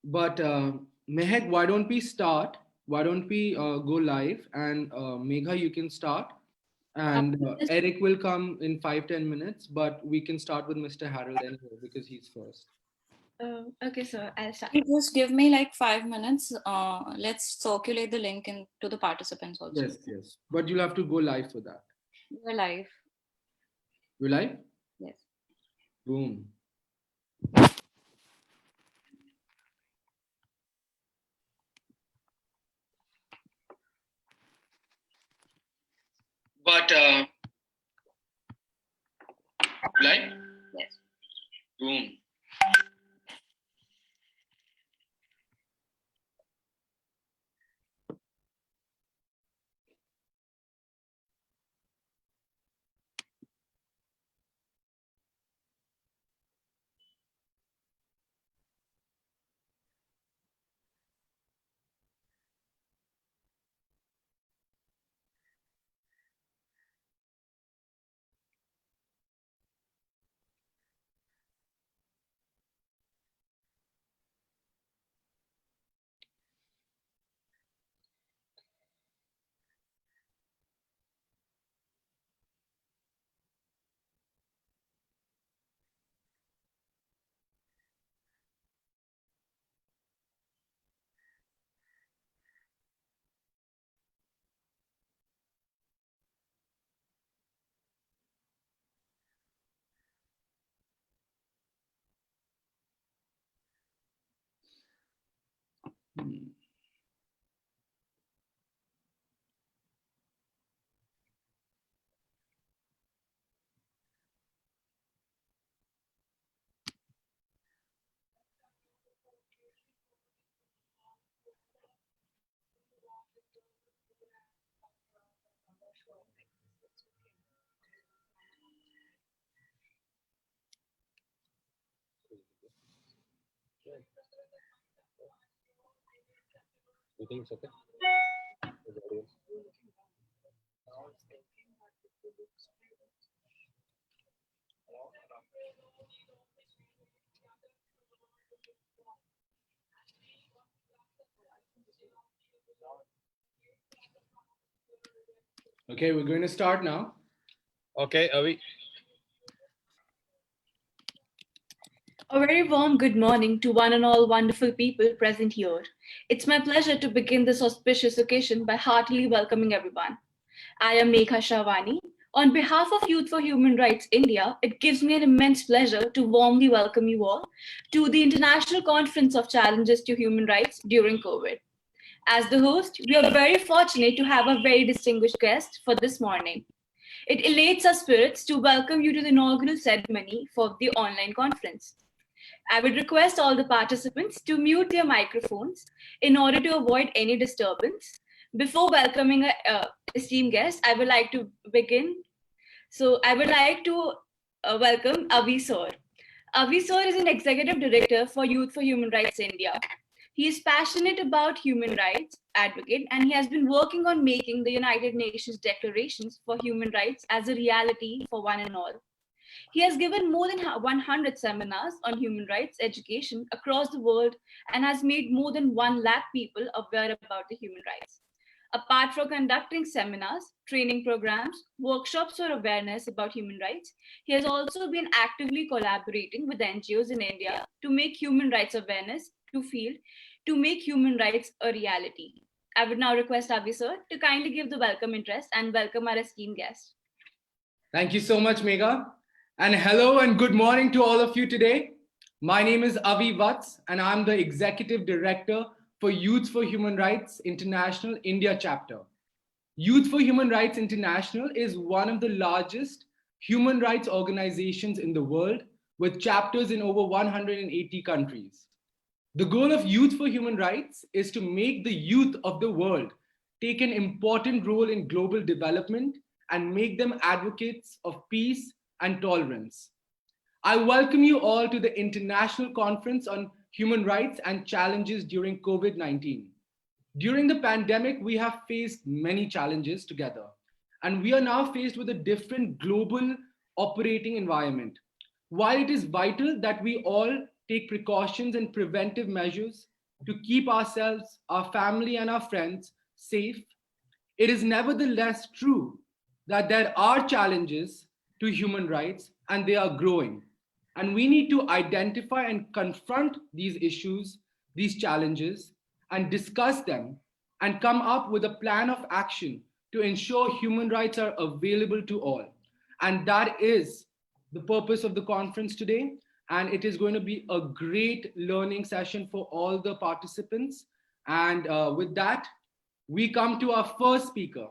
But Mehak, why don't we start? Why don't we go live? And Megha, you can start. And Just, Eric will come in 5-10 minutes, but we can start with Mr. Harold anyway because he's first. okay, so I'll start. Just give me like 5 minutes. Let's circulate the link to the participants also. Yes, yes. But you'll have to go live for that. We're live. You live? Yes. Boom. But live? Yes. Boom. Hmm. You think it's okay? Okay, we're going to start now. Okay, Avi. A very warm good morning to one and all wonderful people present here. It's my pleasure to begin this auspicious occasion by heartily welcoming everyone. I am Megha Shavani. On behalf of Youth for Human Rights India, it gives me an immense pleasure to warmly welcome you all to the International Conference of Challenges to Human Rights during COVID. As the host, we are very fortunate to have a very distinguished guest for this morning. It elates our spirits to welcome you to the inaugural ceremony for the online conference. I would request all the participants to mute their microphones in order to avoid any disturbance. Before welcoming a esteemed guest, I would like to begin. So I would like to welcome Avi Sir. Avi Sir is an executive director for Youth for Human Rights India. He is passionate about human rights advocate, and he has been working on making the United Nations declarations for human rights as a reality for one and all. He has given more than 100 seminars on human rights education across the world and has made more than 1 lakh people aware about the human rights. Apart from conducting seminars, training programs, workshops for awareness about human rights, he has also been actively collaborating with NGOs in India to make human rights awareness to field, to make human rights a reality. I would now request Avi sir to kindly give the welcome address and welcome our esteemed guest. Thank you so much, Megha. And hello and good morning to all of you today. My name is Avi Vats, and I'm the Executive Director for Youth for Human Rights International India chapter. Youth for Human Rights International is one of the largest human rights organizations in the world with chapters in over 180 countries. The goal of Youth for Human Rights is to make the youth of the world take an important role in global development and make them advocates of peace and tolerance. I welcome you all to the International Conference on Human Rights and Challenges during COVID 19. During the pandemic, we have faced many challenges together, and we are now faced with a different global operating environment. While it is vital that we all take precautions and preventive measures to keep ourselves, our family, and our friends safe, it is nevertheless true that there are challenges to human rights and they are growing. And we need to identify and confront these issues, these challenges, and discuss them and come up with a plan of action to ensure human rights are available to all. And that is the purpose of the conference today. And it is going to be a great learning session for all the participants. And with that, we come to our first speaker.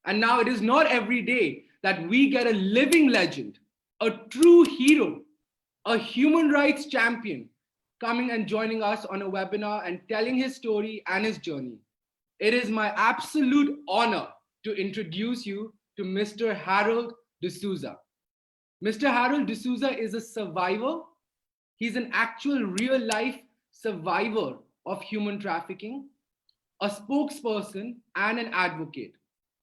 And now it is not every day that we get a living legend, a true hero, a human rights champion coming and joining us on a webinar and telling his story and his journey. It is my absolute honor to introduce you to Mr. Harold D'Souza. Mr. Harold D'Souza is a survivor. He's an actual real life survivor of human trafficking, a spokesperson and an advocate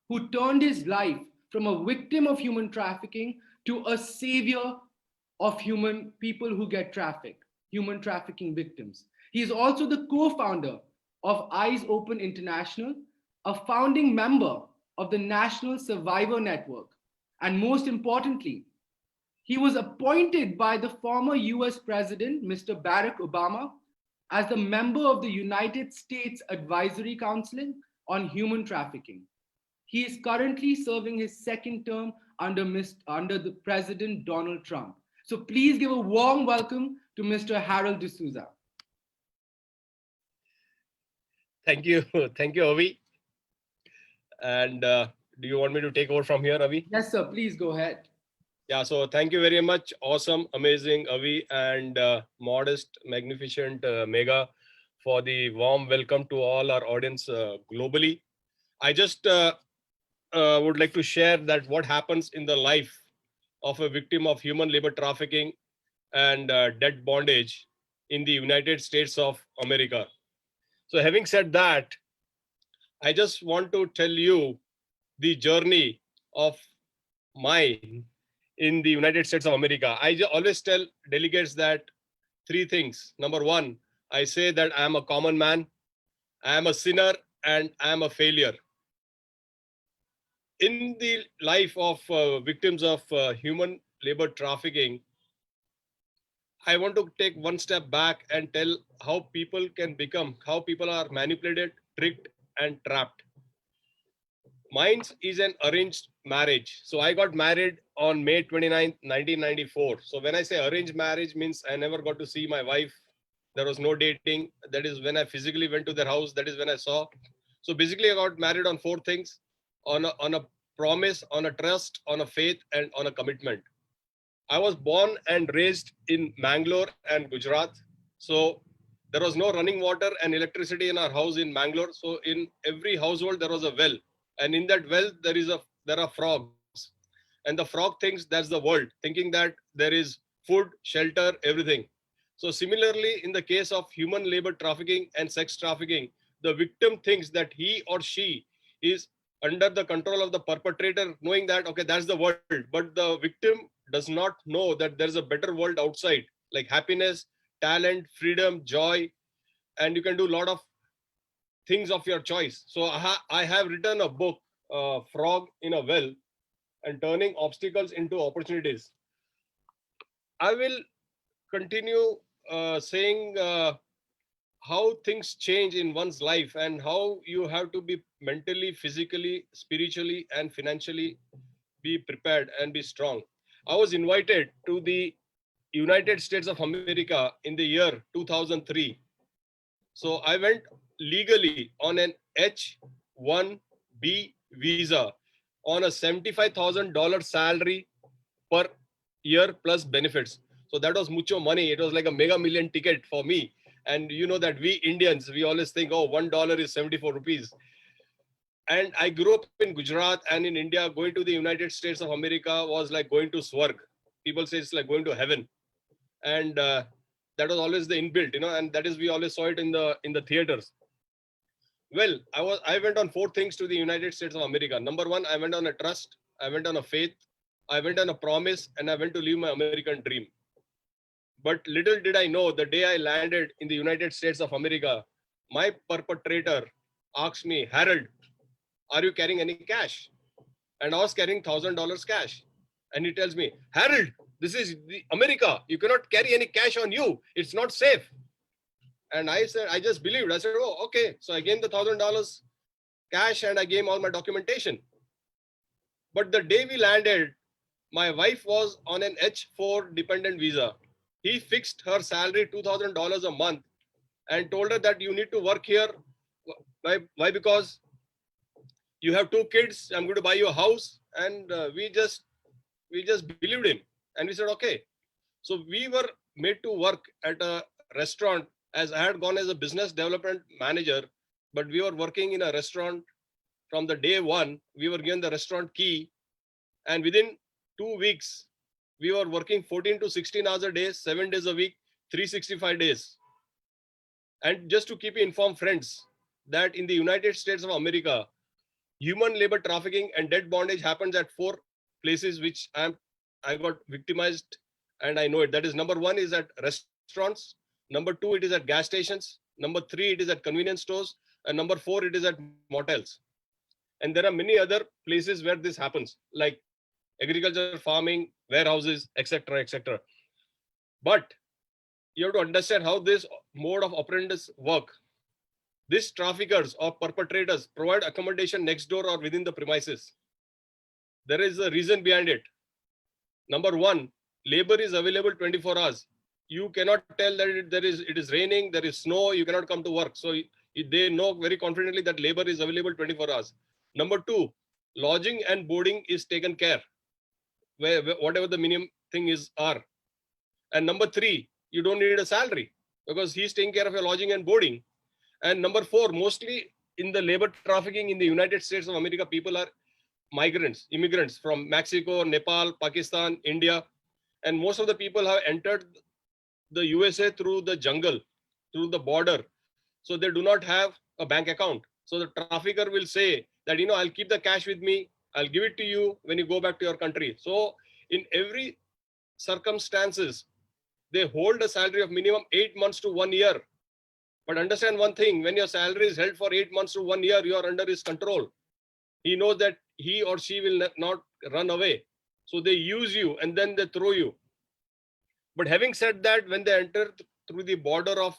who turned his life from a victim of human trafficking to a savior of human people who get trafficked, human trafficking victims. He is also the co-founder of Eyes Open International, a founding member of the National Survivor Network, and most importantly, he was appointed by the former US President, Mr. Barack Obama, as the member of the United States Advisory Council on Human Trafficking. He is currently serving his second term under the President Donald Trump. So please give a warm welcome to Mr. Harold D'Souza. Thank you. Thank you, Avi. And do you want me to take over from here, Avi? Yes, sir. Please go ahead. Yeah, so thank you very much. Awesome, amazing, Avi, and modest, magnificent Mega for the warm welcome to all our audience globally. I just would like to share that what happens in the life of a victim of human labor trafficking and debt bondage in the United States of America. So having said that, I just want to tell you the journey of mine in the United States of America. I always tell delegates that three things. Number one, I say that I am a common man, I am a sinner, and I am a failure. In the life of victims of human labor trafficking, I want to take one step back and tell how people are manipulated, tricked, and trapped. Mine is an arranged marriage. So I got married on May 29th, 1994. So when I say arranged marriage means I never got to see my wife. There was no dating. That is when I physically went to their house. That is when I saw. So basically I got married on four things: on a promise, on a trust, on a faith, and on a commitment. I was born and raised in Mangalore and Gujarat. So there was no running water and electricity in our house in Mangalore. So in every household, there was a well. And in that well, there are frogs. And the frog thinks that's the world, thinking that there is food, shelter, everything. So similarly, in the case of human labor trafficking and sex trafficking, the victim thinks that he or she is under the control of the perpetrator, knowing that, okay, that's the world. But the victim does not know that there's a better world outside, like happiness, talent, freedom, joy, and you can do a lot of things of your choice. So I have written a book, Frog in a Well, and turning obstacles into opportunities. I will continue saying how things change in one's life and how you have to be mentally, physically, spiritually, and financially be prepared and be strong. I was invited to the United States of America in the year 2003. So I went legally on an H-1B visa on a $75,000 salary per year plus benefits. So that was mucho money. It was like a mega million ticket for me. And you know that we Indians, we always think, oh, $1 is 74 rupees. And I grew up in Gujarat and in India. Going to the United States of America was like going to Swarg. People say it's like going to heaven. And that was always the inbuilt, and that is, we always saw it in the theaters. Well, I went on four things to the United States of America. Number one, I went on a trust, I went on a faith, I went on a promise, and I went to live my American dream. But little did I know, the day I landed in the United States of America, my perpetrator asked me, Harold, are you carrying any cash? And I was carrying $1,000 cash. And he tells me, Harold, this is America. You cannot carry any cash on you. It's not safe. And I said, I just believed. I said, oh, okay. So I gave the $1,000 cash and I gave all my documentation. But the day we landed, my wife was on an H4 dependent visa. He fixed her salary $2,000 a month and told her that you need to work here. Why? Because you have 2 kids. I'm going to buy you a house. And we just believed him. And we said, okay. So we were made to work at a restaurant, as I had gone as a business development manager, but we were working in a restaurant from the day one. We were given the restaurant key, and within 2 weeks, we were working 14 to 16 hours a day, 7 days a week, 365 days. And just to keep you informed, friends, that in the United States of America, human labor trafficking and debt bondage happens at 4 places which I got victimized, and I know it. That is, number 1 is at restaurants, number 2 it is at gas stations, number 3 it is at convenience stores, and number 4 it is at motels. And there are many other places where this happens, like agriculture, farming, warehouses, etc., etc. But you have to understand how this mode of operandus work. These traffickers or perpetrators provide accommodation next door or within the premises. There is a reason behind it. Number 1, labor is available 24 hours. You cannot tell that it is raining, there is snow, you cannot come to work. So they know very confidently that labor is available 24 hours. Number 2, lodging and boarding is taken care, whatever the minimum thing is are. And number 3, you don't need a salary because he's taking care of your lodging and boarding. And number 4, mostly in the labor trafficking in the United States of America, people are migrants, immigrants from Mexico, Nepal, Pakistan, India. And most of the people have entered the USA through the jungle, through the border. So they do not have a bank account. So the trafficker will say that, I'll keep the cash with me. I'll give it to you when you go back to your country. So in every circumstances, they hold a salary of minimum 8 months to 1 year. But understand one thing, when your salary is held for 8 months to 1 year, you are under his control. He knows that he or she will not run away. So they use you and then they throw you. But having said that, when they enter through the border of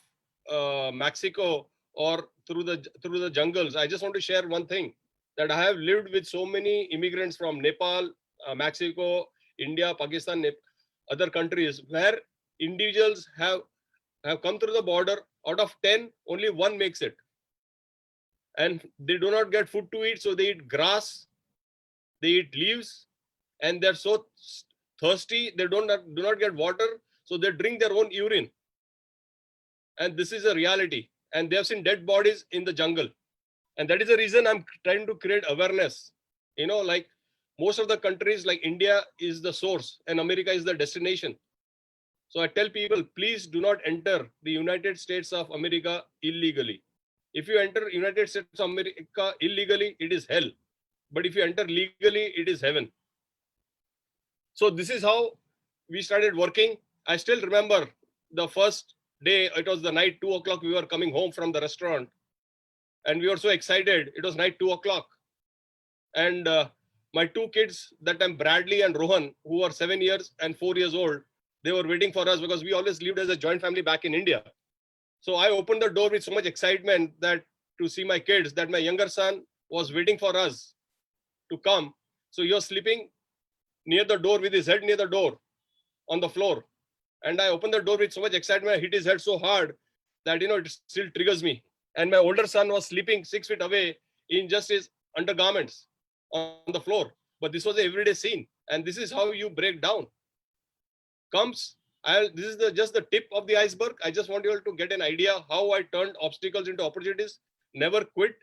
Mexico or through the jungles, I just want to share one thing, that I have lived with so many immigrants from Nepal, Mexico, India, Pakistan, other countries, where individuals have come through the border. Out of 10, only 1 makes it. And they do not get food to eat, so they eat grass, they eat leaves, and they're so thirsty, they do not get water, so they drink their own urine. And this is a reality. And they have seen dead bodies in the jungle. And that is the reason I'm trying to create awareness. Like most of the countries, like India is the source and America is the destination. So I tell people, please do not enter the United States of America illegally. If you enter United States of America illegally, it is hell. But if you enter legally, it is heaven. So this is how we started working. I still remember the first day, it was the night 2 o'clock, we were coming home from the restaurant. And we were so excited. It was night 2 o'clock. And my 2 kids, that time Bradley and Rohan, who are 7 years and 4 years old, they were waiting for us because we always lived as a joint family back in India. So I opened the door with so much excitement that to see my kids, that my younger son was waiting for us to come. So he was sleeping near the door with his head near the door on the floor. And I opened the door with so much excitement, I hit his head so hard that, it still triggers me. And my older son was sleeping 6 feet away in just his undergarments on the floor. But this was an everyday scene. And this is how you break down. This is just the tip of the iceberg. I just want you all to get an idea how I turned obstacles into opportunities. Never quit.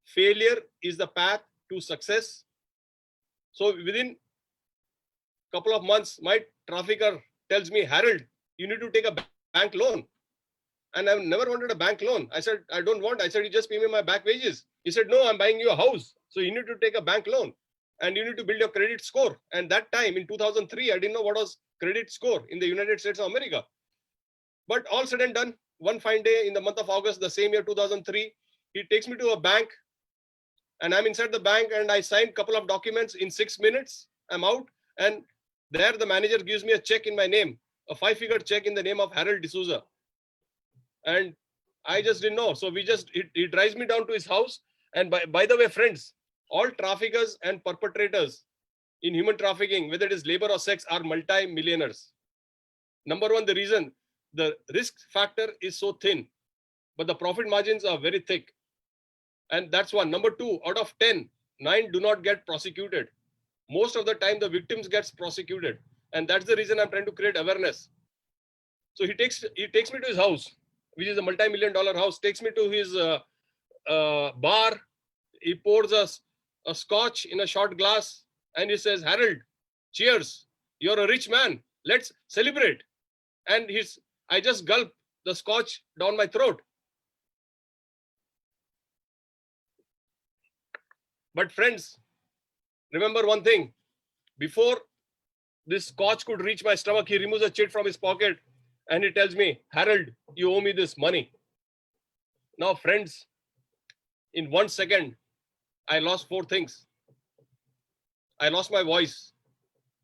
Failure is the path to success. So within a couple of months, my trafficker tells me, Harold, you need to take a bank loan. And I've never wanted a bank loan. I said, I don't want. I said, you just pay me my back wages. He said, no, I'm buying you a house. So you need to take a bank loan and you need to build your credit score. And that time in 2003, I didn't know what was credit score in the United States of America. But all said and done, one fine day in the month of August, the same year, 2003, he takes me to a bank, and I'm inside the bank, and I signed a couple of documents. In 6 minutes, I'm out, and there the manager gives me a check in my name, a 5-figure check in the name of Harold D'Souza. And I just didn't know. So he drives me down to his house. And by the way, friends, all traffickers and perpetrators in human trafficking, whether it is labor or sex, are multi-millionaires. Number one, the reason the risk factor is so thin, but the profit margins are very thick. And that's one. Number two, out of 10, 9 do not get prosecuted. Most of the time, the victims gets prosecuted. And that's the reason I'm trying to create awareness. So he takes me to his house, which is a multi-million-dollar house, takes me to his bar. He pours a scotch in a shot glass, and he says, Harold, cheers. You're a rich man. Let's celebrate. And I just gulp the scotch down my throat. But friends, remember one thing. Before this scotch could reach my stomach, he removes a chit from his pocket and he tells me, Harold, you owe me this money. Now, friends, in 1 second, I lost 4 things. I lost my voice.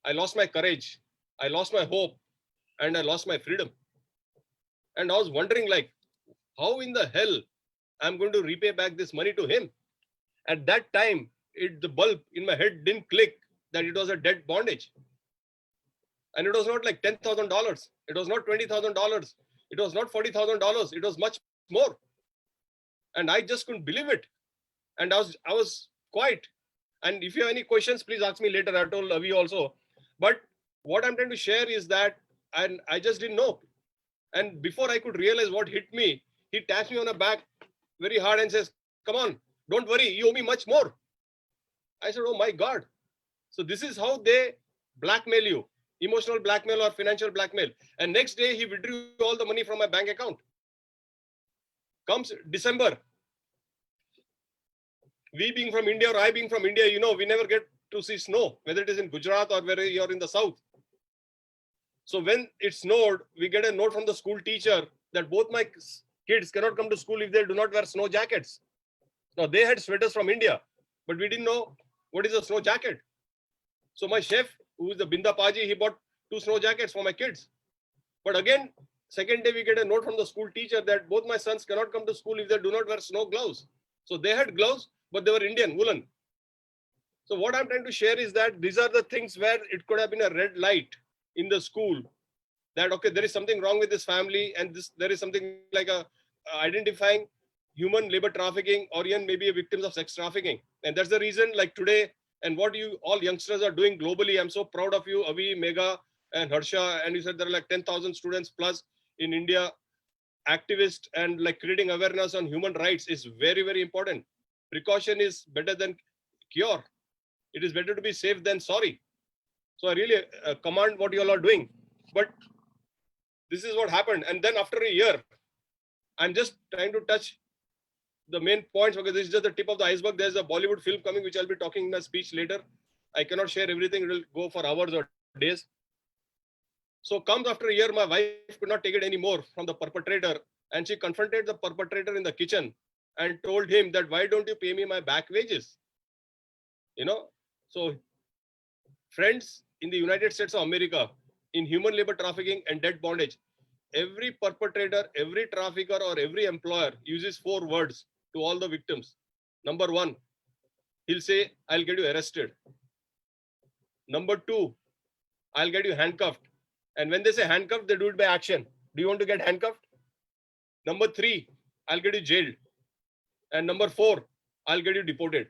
I lost my courage. I lost my hope. And I lost my freedom. And I was wondering, like, how in the hell I'm going to repay back this money to him? At that time, the bulb in my head didn't click that it was a debt bondage. And it was not like $10,000. It was not $20,000. It was not $40,000. It was much more. And I just couldn't believe it. And I was quiet. And if you have any questions, please ask me later. I told Avi also. But what I'm trying to share is that I just didn't know. And before I could realize what hit me, he taps me on the back very hard and says, come on, don't worry, you owe me much more. I said, oh my God. So this is how they blackmail you, emotional blackmail or financial blackmail. And next day he withdrew all the money from my bank account. Comes December. We being from India or I being from India, we never get to see snow, whether it is in Gujarat or whether you're in the south. So when it snowed, we get a note from the school teacher that both my kids cannot come to school if they do not wear snow jackets. Now they had sweaters from India, but we didn't know what is a snow jacket. So my chef, who is the Binda Paji, he bought 2 snow jackets for my kids. But again, second day we get a note from the school teacher that both my sons cannot come to school if they do not wear snow gloves. So they had gloves, but they were Indian, woolen. So what I'm trying to share is that these are the things where it could have been a red light in the school that, okay, there is something wrong with this family, and there is something like identifying human labor trafficking or even maybe victims of sex trafficking. And that's the reason, like today, and what you all youngsters are doing globally, I'm so proud of you, Avi, Megha, and Harsha. And you said there are like 10,000 students plus in India, activists, and like creating awareness on human rights is very, very important. Precaution is better than cure. It is better to be safe than sorry. So I really commend what you all are doing. But this is what happened. And then after a year, I'm just trying to touch the main points because this is just the tip of the iceberg. There's a Bollywood film coming, which I'll be talking in my speech later. I cannot share everything. It will go for hours or days. So comes after a year, my wife could not take it anymore from the perpetrator. And she confronted the perpetrator in the kitchen and told him that, why don't you pay me my back wages? So friends, in the United States of America, in human labor trafficking and debt bondage, every perpetrator, every trafficker, or every employer uses 4 words to all the victims. Number 1, he'll say, I'll get you arrested. Number 2, I'll get you handcuffed. And when they say handcuffed, they do it by action. Do you want to get handcuffed? Number 3, I'll get you jailed. And number 4, I'll get you deported.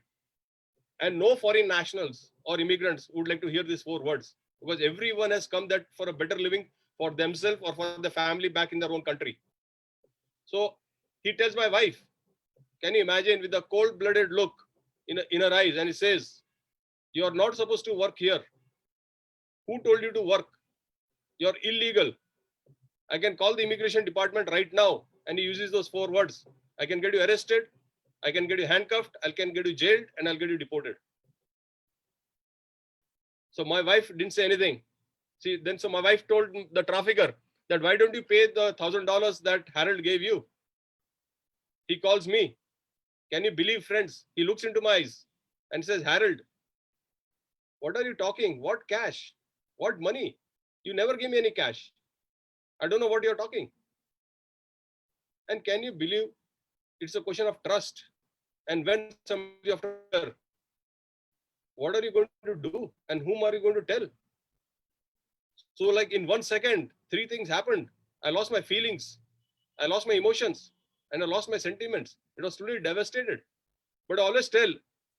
And no foreign nationals or immigrants would like to hear these 4 words, because everyone has come that for a better living for themselves or for the family back in their own country. So he tells my wife, can you imagine, with a cold-blooded look in her eyes, and he says, you are not supposed to work here. Who told you to work? You're illegal. I can call the immigration department right now. And he uses those 4 words. I can get you arrested, I can get you handcuffed, I can get you jailed, and I'll get you deported. So my wife didn't say anything. So my wife told the trafficker, that why don't you pay the $1,000 that Harold gave you? He calls me. Can you believe, friends? He looks into my eyes and says, Harold, what are you talking? What cash? What money? You never gave me any cash. I don't know what you're talking. And can you believe it's a question of trust? And when somebody of trust, what are you going to do? And whom are you going to tell? So like in 1 second, 3 things happened. I lost my feelings. I lost my emotions. And I lost my sentiments. It was totally devastated. But I always tell,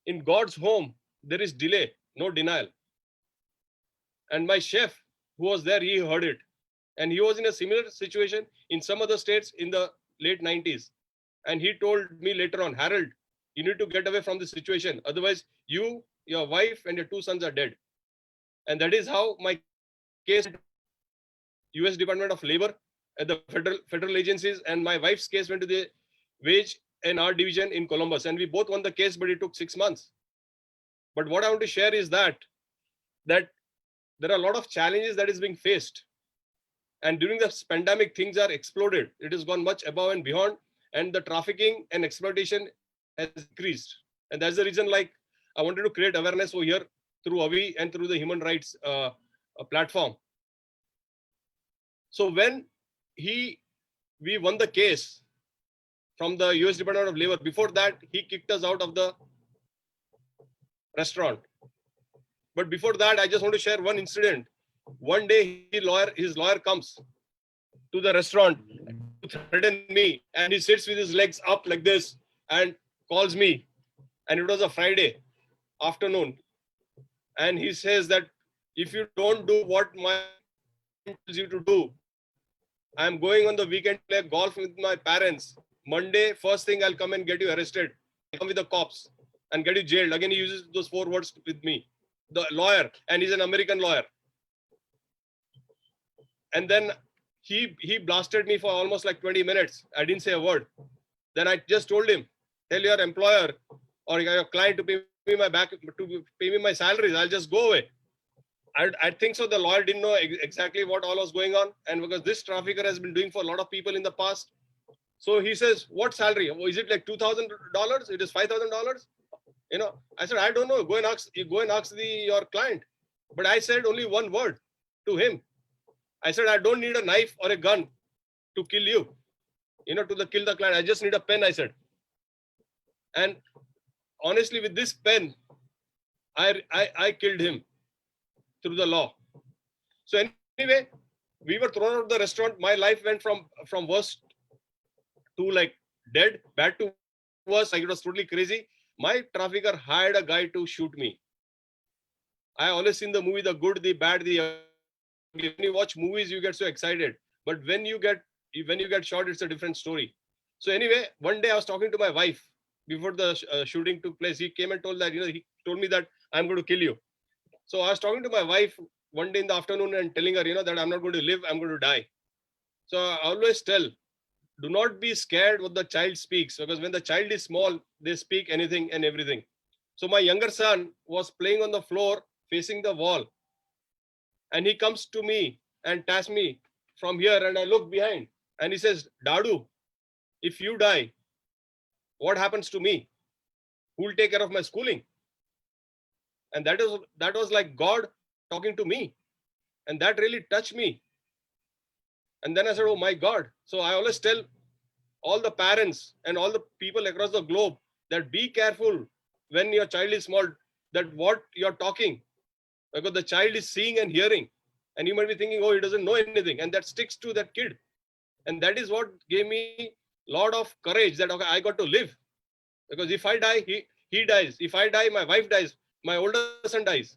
in God's home, there is delay, no denial. And my chef, who was there, he heard it. And he was in a similar situation in some other states in the late 90s. And he told me later on, Harold, you need to get away from this situation. Otherwise, you, your wife, and your 2 sons are dead. And that is how my case, US Department of Labor, at the federal agencies, and my wife's case went to the Wage and Hour Division in Columbus. And we both won the case, but it took 6 months. But what I want to share is that there are a lot of challenges that is being faced. And during this pandemic, things are exploded. It has gone much above and beyond, and the trafficking and exploitation has increased. And that's the reason, like, I wanted to create awareness over here through Avi and through the human rights platform. So when we won the case from the US Department of Labor, before that, he kicked us out of the restaurant. But before that, I just want to share one incident. One day, his lawyer comes to the restaurant to threaten me, and he sits with his legs up like this and calls me. And it was a Friday afternoon. And he says that if you don't do what my tells you to do, I'm going on the weekend to play golf with my parents. Monday, first thing, I'll come and get you arrested. I'll come with the cops and get you jailed. Again, he uses those 4 words with me. The lawyer, and he's an American lawyer. And then he blasted me for almost like 20 minutes. I didn't say a word. Then I just told him, tell your employer or your client to pay me my salaries. I'll just go away. I think so. The lawyer didn't know exactly what all was going on. And because this trafficker has been doing for a lot of people in the past. So he says, what salary? Is it like $2,000? It is $5,000? You know, I said, I don't know. Go and ask your client. But I said only one word to him. I said, I don't need a knife or a gun to kill you, to kill the client. I just need a pen, I said. And honestly, with this pen, I killed him through the law. So anyway, we were thrown out of the restaurant. My life went from worst to like dead, bad to worse. Like it was totally crazy. My trafficker hired a guy to shoot me. I always seen the movie, The Good, the Bad, the Ugly. When you watch movies, you get so excited. But when you get shot, it's a different story. So anyway, one day I was talking to my wife before the shooting took place. He came and told that, he told me that I'm going to kill you. So I was talking to my wife one day in the afternoon and telling her, that I'm not going to live, I'm going to die. So I always tell, do not be scared what the child speaks, because when the child is small, they speak anything and everything. So my younger son was playing on the floor facing the wall. And he comes to me and taps me from here, and I look behind and he says, Dadu, if you die, what happens to me? Who will take care of my schooling? And that was like God talking to me. And that really touched me. And then I said, oh my God. So I always tell all the parents and all the people across the globe that be careful when your child is small, that what you're talking, because the child is seeing and hearing. And you might be thinking, oh, he doesn't know anything. And that sticks to that kid. And that is what gave me a lot of courage that, okay, I got to live. Because if I die, he dies. If I die, my wife dies. My older son dies.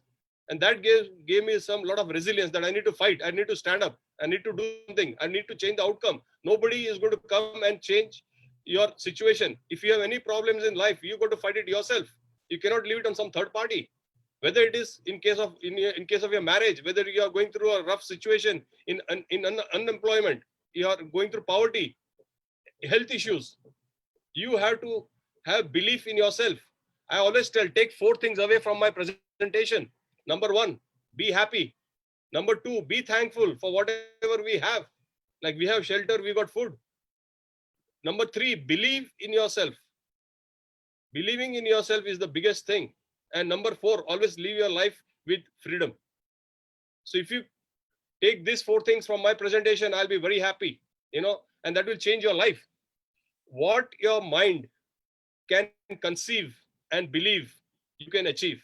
And that gave me lot of resilience that I need to fight. I need to stand up. I need to do something. I need to change the outcome. Nobody is going to come and change your situation. If you have any problems in life, you got to fight it yourself. You cannot leave it on some third party. Whether it is in case of your marriage, whether you are going through a rough situation in unemployment, you are going through poverty, health issues, you have to have belief in yourself. I always tell, take 4 things away from my presentation. Number 1, be happy. Number 2, be thankful for whatever we have. Like we have shelter, we got food. Number 3, believe in yourself. Believing in yourself is the biggest thing. And number 4, always live your life with freedom. So if you take these 4 things from my presentation, I'll be very happy, and that will change your life. What your mind can conceive and believe, you can achieve.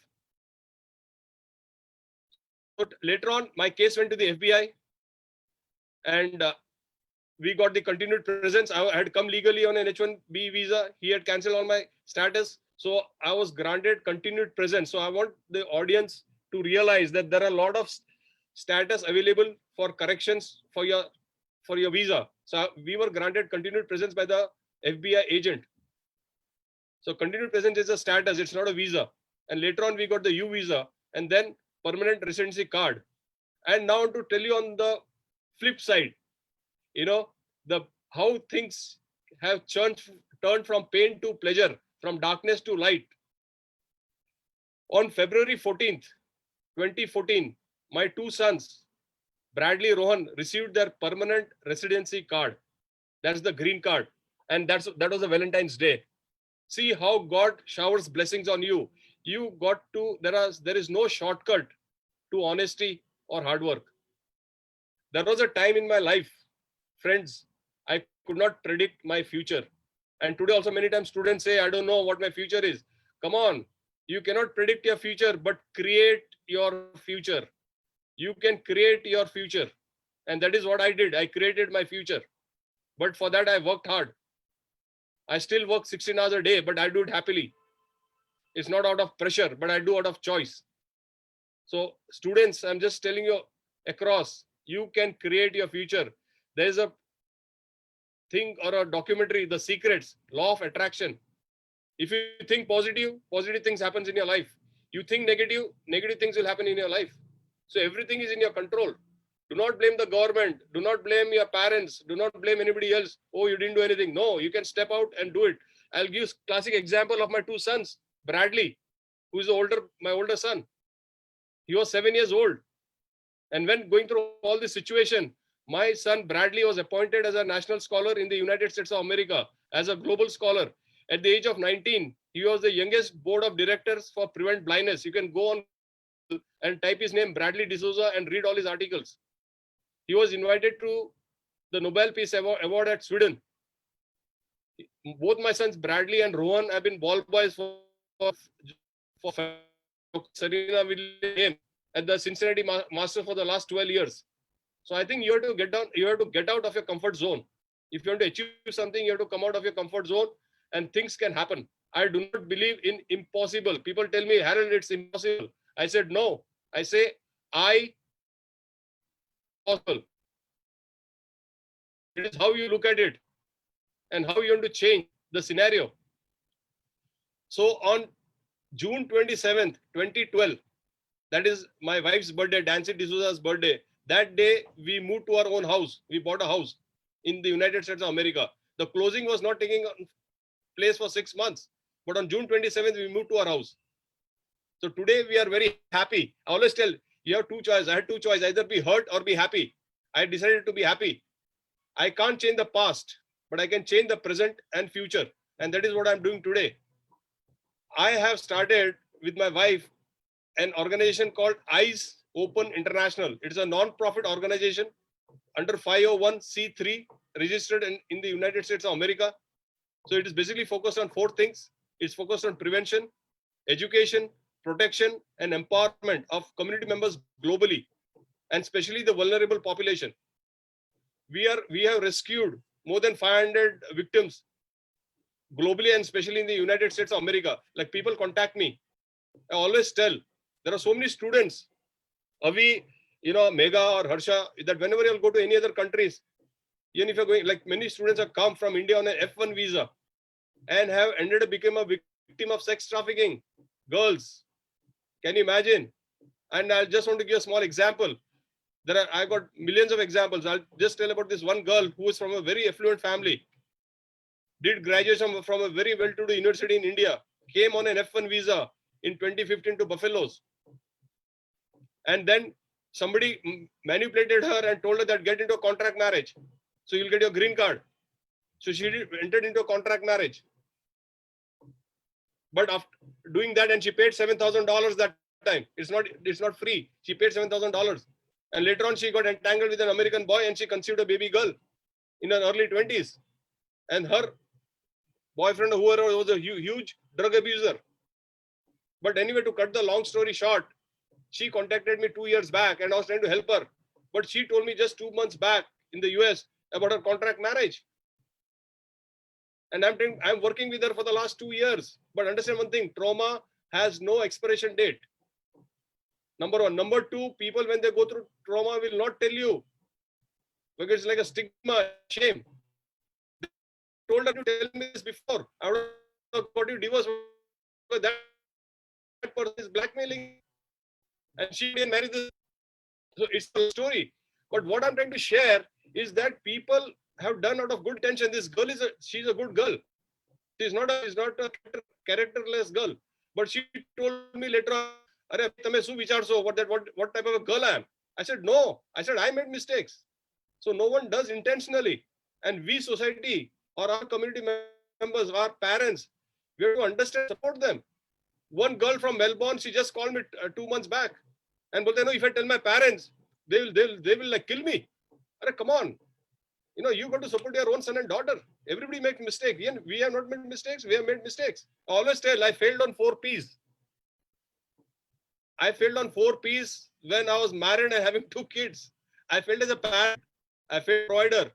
But later on, my case went to the FBI, and we got the continued presence. I had come legally on an H-1B visa. He had cancelled all my status. So I was granted continued presence. So I want the audience to realize that there are a lot of status available for corrections for your visa. So we were granted continued presence by the FBI agent. So continued presence is a status, it's not a visa. And later on, we got the U visa and then permanent residency card. And now to tell you on the flip side, how things have turned from pain to pleasure, from darkness to light. On February 14th, 2014, my 2 sons, Bradley, Rohan, received their permanent residency card. That's the green card. And that was a Valentine's Day. See how God showers blessings on you. There is no shortcut to honesty or hard work. There was a time in my life, friends, I could not predict my future. And today also many times students say, I don't know what my future is. Come on, you cannot predict your future, but create your future. You can create your future. And that is what I did. I created my future. But for that, I worked hard. I still work 16 hours a day, but I do it happily. It's not out of pressure, but I do out of choice. So students, I'm just telling you across, you can create your future. There is a thing or a documentary, The Secrets, Law of Attraction. If you think positive things happens in your life. You think negative things will happen in your life. So everything is in your control. Do not blame the government. Do not blame your parents. Do not blame anybody else. Oh, you didn't do anything. No, you can step out and do it. I'll give classic example of my 2 sons. Bradley, who is my older son. He was 7 years old. And when going through all this situation, my son Bradley was appointed as a national scholar in the United States of America, as a global scholar. At the age of 19, he was the youngest board of directors for Prevent Blindness. You can go on and type his name, Bradley D'Souza, and read all his articles. He was invited to the Nobel Peace Award at Sweden. Both my sons, Bradley and Rohan, have been ball boys for Serena Williams at the Cincinnati Masters for the last 12 years. So I think you have to get out of your comfort zone. If you want to achieve something, you have to come out of your comfort zone and things can happen. I do not believe in impossible. People tell me, Harold, it's impossible. I said, no. I say, possible. It is how you look at it and how you want to change the scenario. So on June 27th, 2012, that is my wife's birthday, Nancy D'Souza's birthday. That day, we moved to our own house. We bought a house in the United States of America. The closing was not taking place for 6 months. But on June 27th, we moved to our house. So today, we are very happy. I always tell, you have 2 choices. I had 2 choices, either be hurt or be happy. I decided to be happy. I can't change the past, but I can change the present and future. And that is what I'm doing today. I have started with my wife an organization called Eyes Open International. It is a non-profit organization under 501c3, registered in the United States of America. So it is basically focused on 4 things. It's focused on prevention, education, protection, and empowerment of community members globally, and especially the vulnerable population. We have rescued more than 500 victims globally and especially in the United States of America. Like, people contact me. I always tell, there are so many students, Avi, Mega or Harsha, that whenever you'll go to any other countries, even if you're going, like many students have come from India on an F1 visa and have ended up becoming a victim of sex trafficking. Girls, can you imagine? And I just want to give a small example. I got millions of examples. I'll just tell about this one girl who is from a very affluent family, did graduation from a very well-to-do university in India, came on an F1 visa in 2015 to Buffalo's. And then somebody manipulated her and told her that get into a contract marriage. So you'll get your green card. So she entered into a contract marriage. But after doing that, and she paid $7,000 that time. It's not free. She paid $7,000. And later on, she got entangled with an American boy and she conceived a baby girl in her early 20s. And her boyfriend, whoever, was a huge drug abuser. But anyway, to cut the long story short, she contacted me 2 years back and I was trying to help her. But she told me just 2 months back in the US about her contract marriage. And I'm working with her for the last 2 years. But understand one thing, trauma has no expiration date. Number one. Number two, people when they go through trauma will not tell you. Because it's like a stigma, shame. They told her to tell me this before. I would have got you divorced. That person is blackmailing. And she didn't marry this. So it's a story. But what I'm trying to share is that people have done out of good intention. This girl she's a good girl. She's not a characterless girl. But she told me later on, "Arey, tame su vicharso, what type of a girl I am?" I said, "No." I said, "I made mistakes." So no one does intentionally. And we society or our community members, our parents, we have to understand, support them. One girl from Melbourne, she just called me 2 months back. And but if I tell my parents, they will like kill me. Arey, come on. You got to support your own son and daughter. Everybody makes mistakes. We have not made mistakes. We have made mistakes. I always tell, I failed on 4 P's. I failed on 4 P's when I was married and having 2 kids. I failed as a parent. I failed as a provider.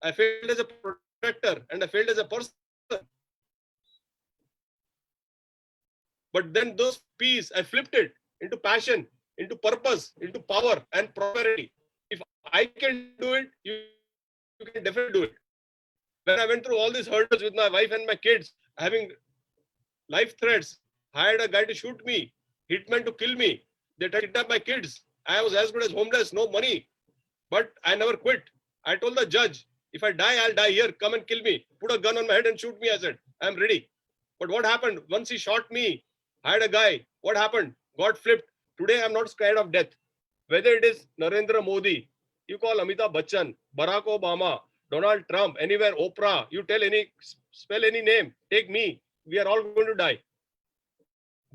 I failed as a protector. And I failed as a person. But then those P's, I flipped it into passion, into purpose, into power and prosperity. If I can do it, you can definitely do it. When I went through all these hurdles with my wife and my kids, having life threats, hired a guy to shoot me, hitmen to kill me. They tried to kidnap my kids. I was as good as homeless, no money. But I never quit. I told the judge, if I die, I'll die here. Come and kill me. Put a gun on my head and shoot me. I said, I'm ready. But what happened? Once he shot me, hired a guy. What happened? God flipped. Today, I'm not scared of death. Whether it is Narendra Modi, you call Amitabh Bachchan, Barack Obama, Donald Trump, anywhere, Oprah, you spell any name, take me, we are all going to die.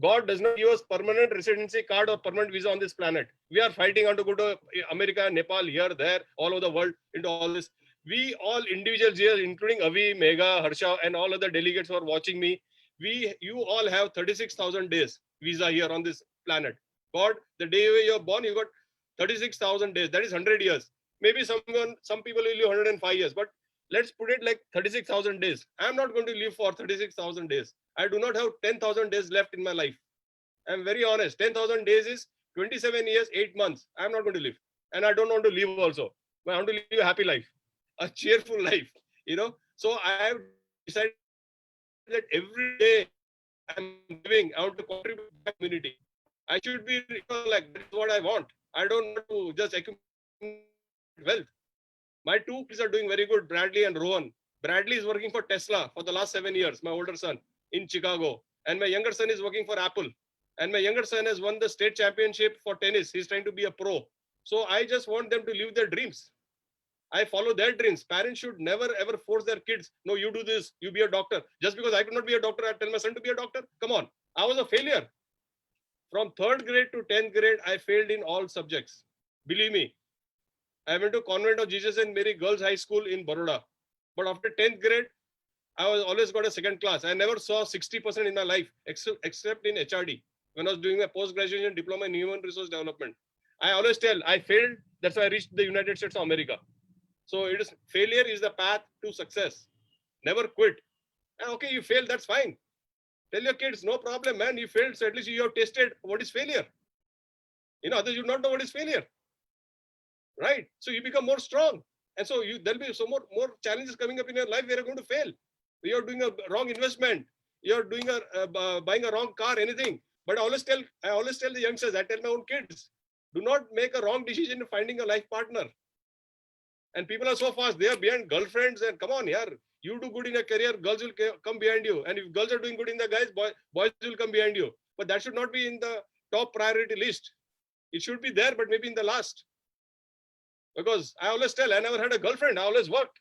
God does not give us permanent residency card or permanent visa on this planet. We are fighting out to go to America, Nepal, here, there, all over the world, into all this. We all individuals here, including Avi, Megha, Harsha, and all other delegates who are watching me, you all have 36,000 days visa here on this planet. God, the day you're born, you got 36,000 days. That is 100 years. Maybe some people will live 105 years, but let's put it like 36,000 days. I'm not going to live for 36,000 days. I do not have 10,000 days left in my life. I'm very honest. 10,000 days is 27 years, 8 months. I'm not going to live. And I don't want to live also. I want to live a happy life, a cheerful life, So I have decided that every day I'm giving, I want to contribute to the community. I should be like, that's what I want. I don't want to just accumulate wealth. My 2 kids are doing very good, Bradley and Rohan. Bradley is working for Tesla for the last 7 years, my older son, in Chicago. And my younger son is working for Apple. And my younger son has won the state championship for tennis. He's trying to be a pro. So I just want them to live their dreams. I follow their dreams. Parents should never ever force their kids. No, you do this, you be a doctor. Just because I could not be a doctor, I tell my son to be a doctor. Come on. I was a failure. From 3rd grade to 10th grade, I failed in all subjects. Believe me. I went to Convent of Jesus and Mary Girls High School in Baroda. But after 10th grade, I was always got a 2nd class. I never saw 60% in my life, except in HRD. When I was doing my post-graduation diploma in human resource development. I always tell, I failed. That's why I reached the United States of America. So failure is the path to success. Never quit. And okay, you failed, that's fine. Tell your kids, no problem, man. You failed, so at least you have tasted what is failure. Others do not know what is failure. Right? So you become more strong. And so there'll be some more challenges coming up in your life where you're going to fail. You're doing a wrong investment. You're doing buying a wrong car, anything. But I always tell the youngsters, I tell my own kids, do not make a wrong decision in finding a life partner. And people are so fast, they are behind girlfriends and come on, yaar. You do good in your career, girls will come behind you. And if girls are doing good in the guys, boys will come behind you. But that should not be in the top priority list. It should be there, but maybe in the last. Because I always tell, I never had a girlfriend. I always worked.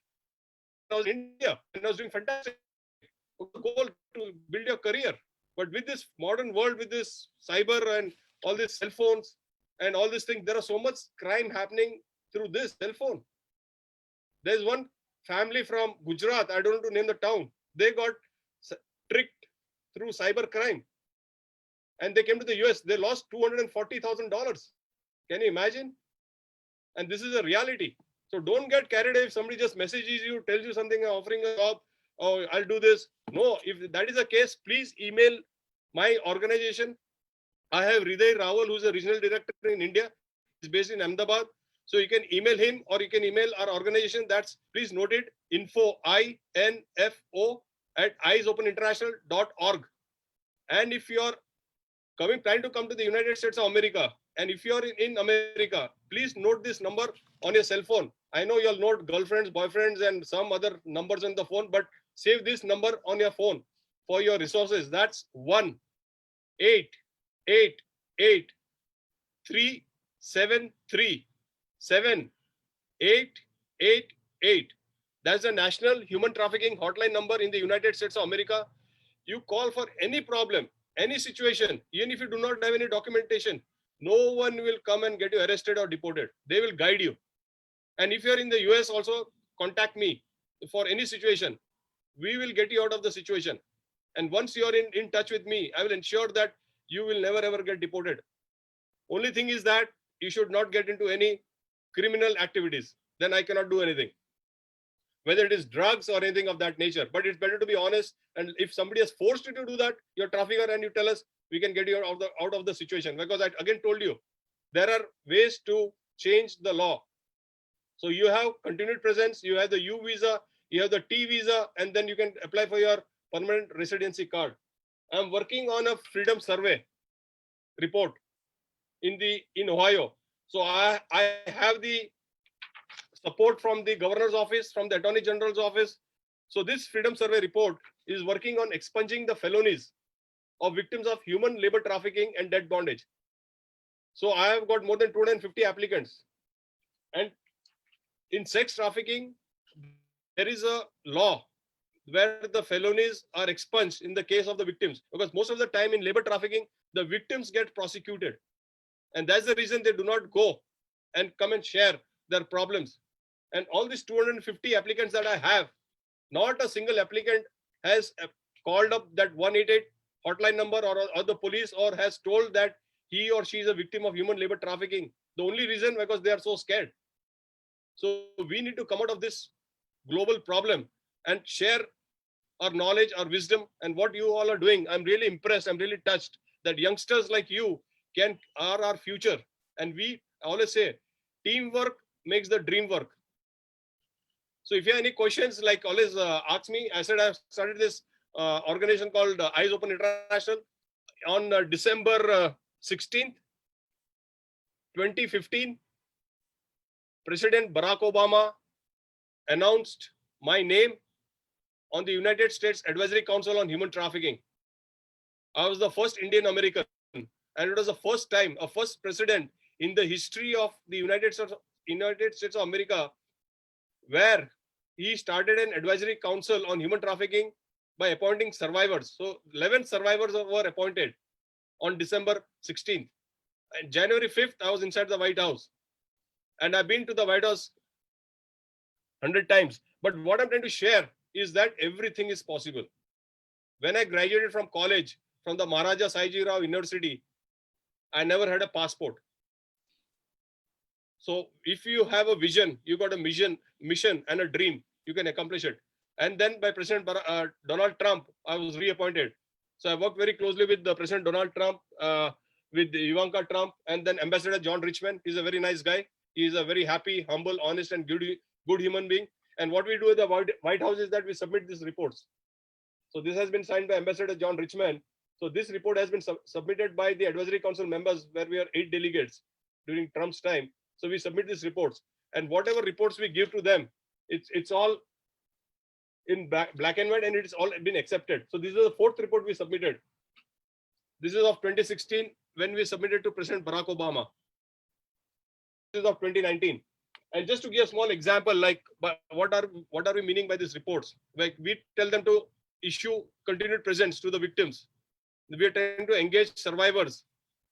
I was in India and I was doing fantastic. The goal to build your career. But with this modern world, with this cyber and all these cell phones and all these things, there are so much crime happening through this cell phone. There's one family from Gujarat, I don't want to name the town. They got tricked through cyber crime. And they came to the US. They lost $240,000. Can you imagine? And this is a reality. So don't get carried away if somebody just messages you, tells you something, offering a job, oh, I'll do this. No, if that is the case, please email my organization. I have Hriday Rawal, who's a regional director in India. He's based in Ahmedabad. So you can email him or you can email our organization. That's, please note it, info, INFO at eyesopeninternational.org. And if you're planning to come to the United States of America, and if you're in America, please note this number on your cell phone. I know you'll note girlfriends, boyfriends, and some other numbers on the phone, but save this number on your phone for your resources. That's 1-888-373-7888. That's the National Human Trafficking Hotline number in the United States of America. You call for any problem, any situation, even if you do not have any documentation, no one will come and get you arrested or deported. They will guide you. And if you're in the US also, contact me for any situation. We will get you out of the situation. And once you're in touch with me, I will ensure that you will never ever get deported. Only thing is that you should not get into any criminal activities. Then I cannot do anything. Whether it is drugs or anything of that nature. But it's better to be honest. And if somebody has forced you to do that, you're a trafficker, and you tell us, we can get you out of the situation. Because I again told you, there are ways to change the law. So you have continued presence, you have the U visa, you have the T visa, and then you can apply for your permanent residency card. I'm working on a freedom survey report in Ohio. So I have the support from the governor's office, from the attorney general's office. So this freedom survey report is working on expunging the felonies of victims of human labor trafficking and debt bondage. So I have got more than 250 applicants. And in sex trafficking, there is a law where the felonies are expunged in the case of the victims, because most of the time in labor trafficking, the victims get prosecuted. And that's the reason they do not go and come and share their problems. And all these 250 applicants that I have, not a single applicant has called up that 188 hotline number or the police, or has told that he or she is a victim of human labor trafficking. The only reason, because they are so scared. So we need to come out of this global problem and share our knowledge, our wisdom, and what you all are doing. I'm really impressed. I'm really touched that youngsters like you are our future. And we always say, teamwork makes the dream work. So if you have any questions, like always ask me. I said I've started this organization called Eyes Open International on December 16th, 2015. President Barack Obama announced my name on the United States Advisory Council on Human Trafficking. I was the first Indian American, and it was the first time, a first president in the history of the United States of America, where he started an advisory council on human trafficking by appointing survivors. So 11 survivors were appointed on December 16th. And January 5th, I was inside the White House. And I've been to the White House 100 times. But what I'm trying to share is that everything is possible. When I graduated from college, from the Maharaja Saiji Rao University, I never had a passport. So if you have a vision, you got a mission and a dream, you can accomplish it. And then by President Donald Trump, I was reappointed. So I worked very closely with the President Donald Trump, with Ivanka Trump, and then Ambassador John Richmond. He's a very nice guy. He's a very happy, humble, honest, and good human being. And what we do at the White House is that we submit these reports. So this has been signed by Ambassador John Richmond. So this report has been submitted by the Advisory Council members, where we are 8 delegates during Trump's time. So we submit these reports, and whatever reports we give to them, it's all in black and white, and it's all been accepted. So this is the 4th report we submitted. This is of 2016 when we submitted to President Barack Obama. This is of 2019. And just to give a small example, like what are we meaning by these reports? Like we tell them to issue continued presence to the victims. We are trying to engage survivors,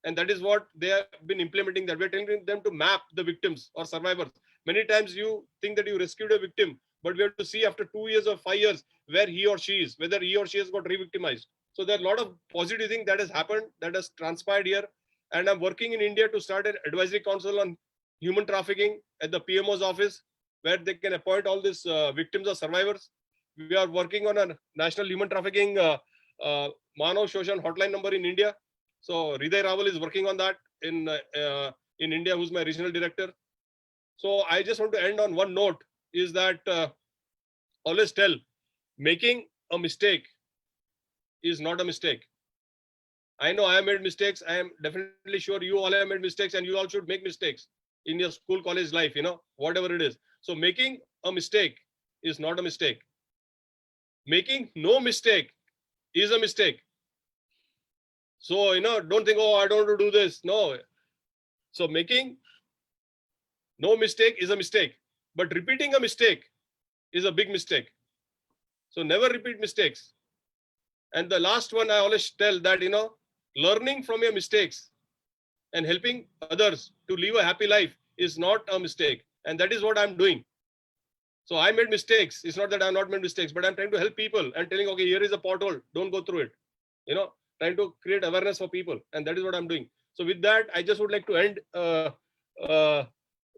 and that is what they have been implementing. That we are telling them to map the victims or survivors. Many times you think that you rescued a victim, but we have to see after 2 years or 5 years where he or she is, whether he or she has got re-victimized. So there are a lot of positive things that has happened, that has transpired here. And I'm working in India to start an advisory council on human trafficking at the PMO's office, where they can appoint all these victims or survivors. We are working on a national human trafficking Manav Shoshan hotline number in India. So Hriday Raval is working on that in India, who's my regional director. So I just want to end on one note, is that always tell, making a mistake is not a mistake. I know I have made mistakes. I am definitely sure you all have made mistakes, and you all should make mistakes in your school, college life, whatever it is. So making a mistake is not a mistake. Making no mistake is a mistake. So, don't think, oh, I don't want to do this. No. So making no mistake is a mistake, but repeating a mistake is a big mistake. So never repeat mistakes. And the last one, I always tell that, learning from your mistakes and helping others to live a happy life is not a mistake. And that is what I'm doing. So I made mistakes. It's not that I've not made mistakes, but I'm trying to help people and telling, okay, here is a pothole. Don't go through it. Trying to create awareness for people. And that is what I'm doing. So with that, I just would like to end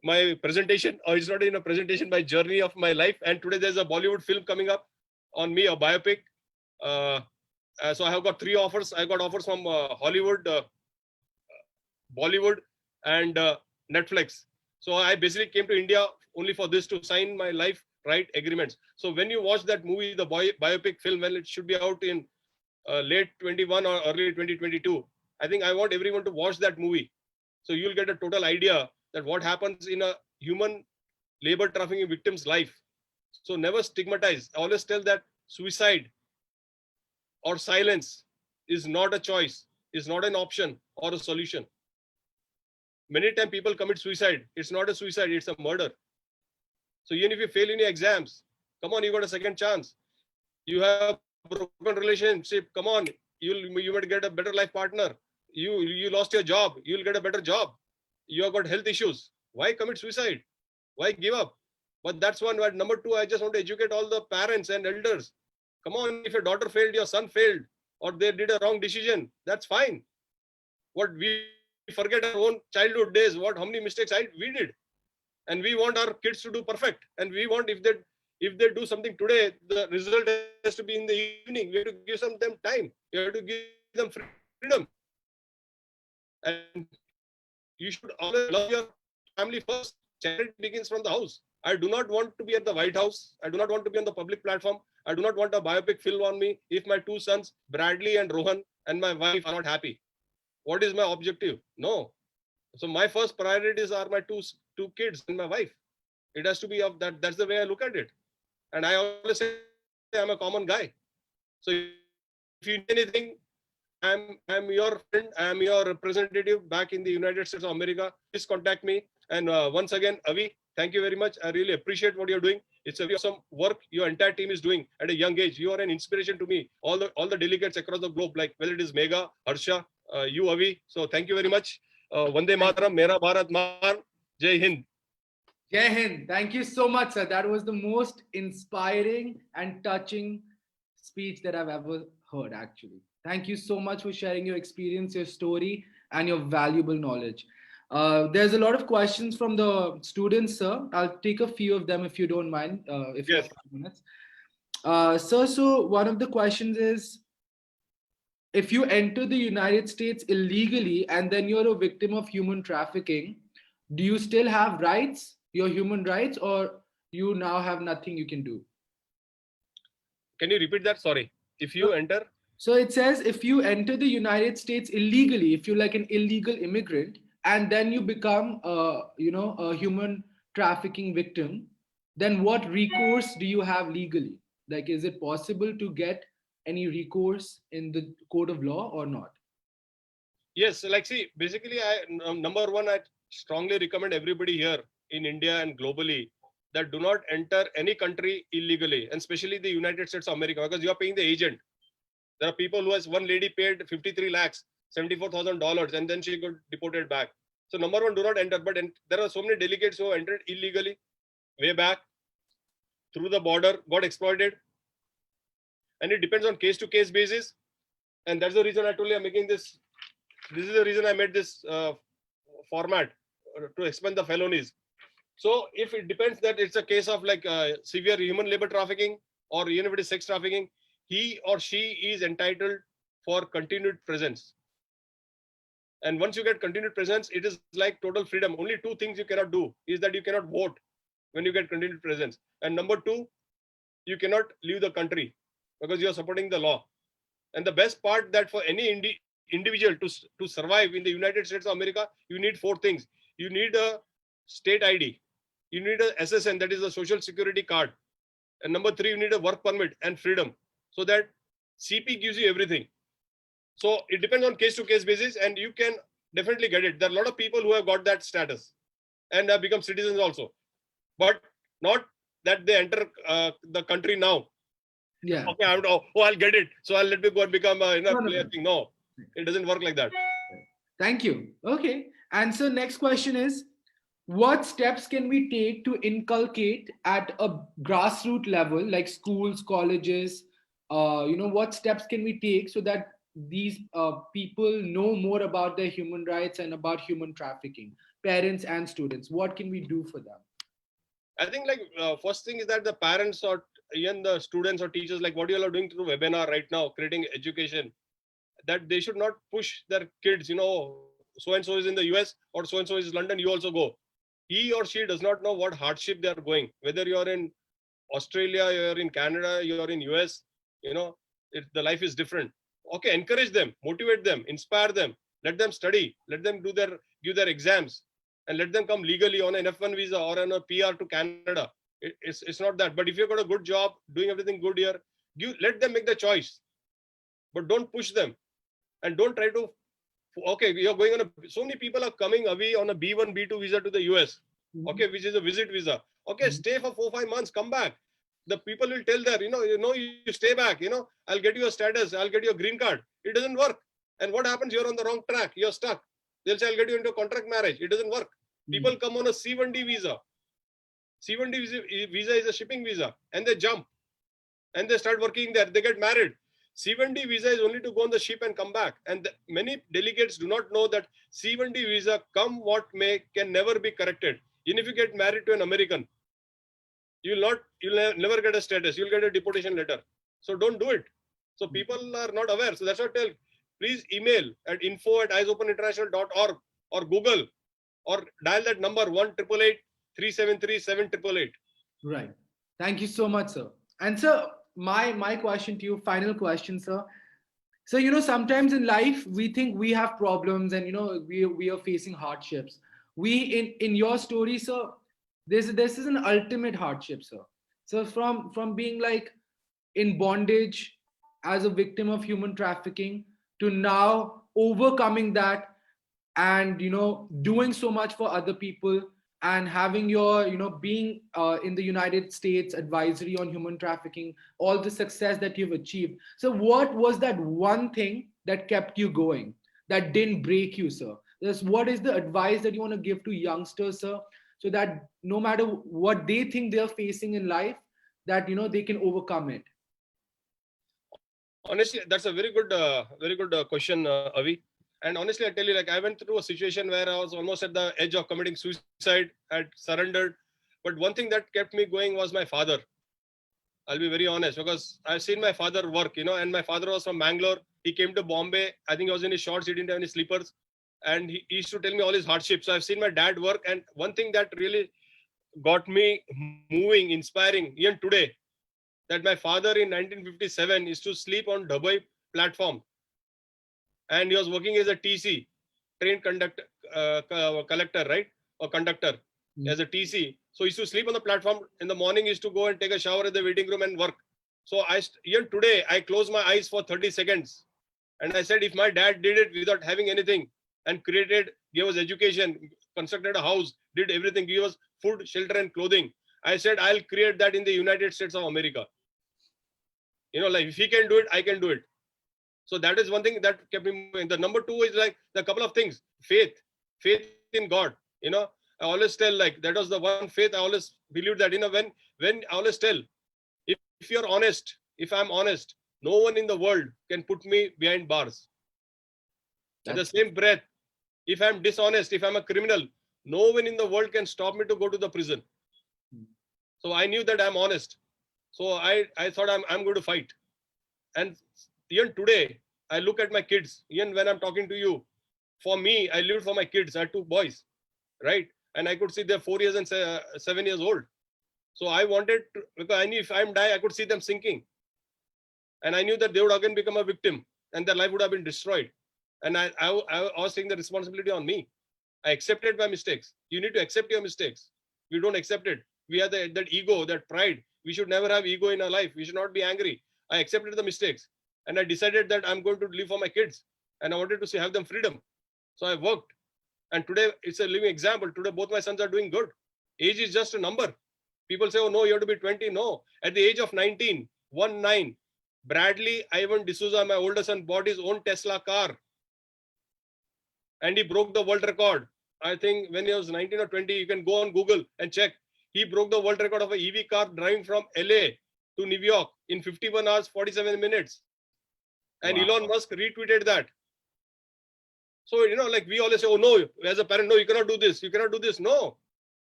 my presentation, or it's not in a presentation, my journey of my life. And today there's a Bollywood film coming up on me, a biopic. So I have got 3 offers. I got offers from Hollywood, Bollywood, and Netflix. So I basically came to India only for this, to sign my life right agreements. So when you watch that movie, the biopic film, well, it should be out in late 21 or early 2022. I think I want everyone to watch that movie. So you'll get a total idea that what happens in a human labor trafficking victim's life. So never stigmatize. I always tell that suicide or silence is not a choice, is not an option or a solution. Many times people commit suicide. It's not a suicide, it's a murder. So even if you fail in your exams, come on, you got a second chance. You have a broken relationship, come on, you might get a better life partner. You lost your job, you'll get a better job. You have got health issues. Why commit suicide? Why give up? But that's one. But number 2, I just want to educate all the parents and elders. Come on, if your daughter failed, your son failed, or they did a wrong decision, that's fine. What we forget our own childhood days, how many mistakes we did. And we want our kids to do perfect. And we want, if they do something today, the result has to be in the evening. We have to give them time. We have to give them freedom. And you should always love your family first. Charity begins from the house. I do not want to be at the White House. I do not want to be on the public platform. I do not want a biopic film on me if my 2 sons, Bradley and Rohan, and my wife are not happy. What is my objective? No. So my first priorities are my two kids and my wife. It has to be of that. That's the way I look at it. And I always say I'm a common guy. So if you need anything, I'm your friend. I'm your representative back in the United States of America. Please contact me. And once again, Avi, thank you very much. I really appreciate what you're doing. It's a very awesome work your entire team is doing at a young age. You are an inspiration to me. All the delegates across the globe, like whether it is Megha, Harsha, you, Avi. So thank you very much. Vande Mataram, Mera Bharat Mahan, Jai Hind. Jai Hind. Thank you so much, sir. That was the most inspiring and touching speech that I've ever heard, actually. Thank you so much for sharing your experience, your story, and your valuable knowledge. There's a lot of questions from the students, sir. I'll take a few of them if you don't mind. If you have 5 minutes. Sir, so one of the questions is, if you enter the United States illegally and then you're a victim of human trafficking, do you still have rights, your human rights, or you now have nothing you can do? Can you repeat that? Sorry. If you enter? So it says, if you enter the United States illegally, if you're like an illegal immigrant, and then you become, a human trafficking victim, then what recourse do you have legally? Like, is it possible to get any recourse in the court of law or not? Yes, like see, basically, number 1, I strongly recommend everybody here in India and globally that do not enter any country illegally, and especially the United States of America, because you are paying the agent. There are people who has, one lady paid 53 lakhs, $74,000, and then she got deported back. So number one, do not enter. But there are so many delegates who entered illegally way back through the border, got exploited. And it depends on case to case basis. And that's the reason I told you I'm making this. This is the reason I made this format to explain the felonies. So if it depends that it's a case of like severe human labor trafficking, or even if it is sex trafficking, he or she is entitled for continued presence. And once you get continued presence, it is like total freedom. Only two things you cannot do is that you cannot vote when you get continued presence. And number two, you cannot leave the country because you are supporting the law. And the best part that for any individual to survive in the United States of America, you need four things. You need a state ID. You need a SSN, that is a social security card. And number three, you need a work permit and freedom. So that CP gives you everything. So it depends on case to case basis, and you can definitely get it. There are a lot of people who have got that status and have become citizens also, but not that they enter the country now. Yeah. Okay, I'll get it. So I'll let me go and become a player thing. No, it doesn't work like that. Thank you. Okay. And so next question is, what steps can we take to inculcate at a grassroots level, like schools, colleges? What steps can we take so that these people know more about their human rights and about human trafficking, parents and students? What can we do for them? I think like first thing is that the parents or even the students or teachers, like what you all are doing through webinar right now, creating education, that they should not push their kids, so and so is in the US or so and so is London, you also go. He or she does not know what hardship they are going, whether you are in Australia, you're in Canada, you're in US, the life is different. Okay, encourage them, motivate them, inspire them, let them study, let them give their exams, and let them come legally on an F1 visa or on a PR to Canada. It's not that. But if you've got a good job, doing everything good here, let them make the choice. But don't push them. And don't try to, okay, you're going on so many people are coming away on a B1, B2 visa to the US, okay, which is a visit visa. Okay, stay for 4-5 months, come back. The people will tell there, you stay back, I'll get you a status, I'll get you a green card. It doesn't work. And what happens? You're on the wrong track, you're stuck. They'll say, I'll get you into a contract marriage. It doesn't work. People come on a C1D visa. C1D visa is a shipping visa, and they jump and they start working there. They get married. C1D visa is only to go on the ship and come back. And many delegates do not know that C1D visa, come what may, can never be corrected. Even if you get married to an American, you'll never get a status. You'll get a deportation letter. So don't do it. So people are not aware. So that's what I tell. Please email at info@eyesopeninternational.org or Google or dial that number 1-888-373-7888. Right. Thank you so much, sir. And sir, my question to you, final question, sir. So, sometimes in life we think we have problems and we are facing hardships. In your story, sir, this is an ultimate hardship, sir. So from being like in bondage as a victim of human trafficking to now overcoming that and doing so much for other people and having your being in the United States advisory on human trafficking, all the success that you've achieved. So what was that one thing that kept you going, that didn't break you, sir? What is the advice that you want to give to youngsters, sir, so that no matter what they think they're facing in life, that they can overcome it? Honestly, that's a very good question, Avi. And honestly, I tell you, like I went through a situation where I was almost at the edge of committing suicide, had surrendered. But one thing that kept me going was my father. I'll be very honest, because I've seen my father work, and my father was from Bangalore. He came to Bombay. I think he was in his shorts, he didn't have any slippers. And he used to tell me all his hardships. So I've seen my dad work. And one thing that really got me moving, inspiring, even today, that my father in 1957 used to sleep on Dubai platform. And he was working as a TC, train collector, right? Or conductor, as a TC. So he used to sleep on the platform. In the morning, he used to go and take a shower at the waiting room and work. So even today, I close my eyes for 30 seconds. And I said, if my dad did it without having anything and gave us education, constructed a house, did everything, give us food, shelter, and clothing. I said, I'll create that in the United States of America. Like if he can do it, I can do it. So that is one thing that kept me moving. The number two is like the couple of things. Faith in God. I always tell, like, that was the one faith I always believed that, when I always tell, if you're honest, if I'm honest, no one in the world can put me behind bars. At the same breath, if I'm dishonest, if I'm a criminal, no one in the world can stop me to go to the prison. So I knew that I'm honest. So I thought I'm going to fight. And even today, I look at my kids, even when I'm talking to you, for me, I lived for my kids. I had two boys, right? And I could see they're 4 years and 7 years old. So I wanted to, because I knew if I'm die, I could see them sinking. And I knew that they would again become a victim and their life would have been destroyed. And I was taking the responsibility on me. I accepted my mistakes. You need to accept your mistakes. We don't accept it. We have that ego, that pride. We should never have ego in our life. We should not be angry. I accepted the mistakes. And I decided that I'm going to live for my kids. And I wanted to have them freedom. So I worked. And today it's a living example. Today both my sons are doing good. Age is just a number. People say, oh no, you have to be 20. No. At the age of 19, Bradley Ivan D'Souza, my older son, bought his own Tesla car. And he broke the world record. I think when he was 19 or 20, you can go on Google and check. He broke the world record of an EV car driving from LA to New York in 51 hours, 47 minutes. And wow. Elon Musk retweeted that. So, like we always say, oh no, as a parent, no, you cannot do this. You cannot do this. No,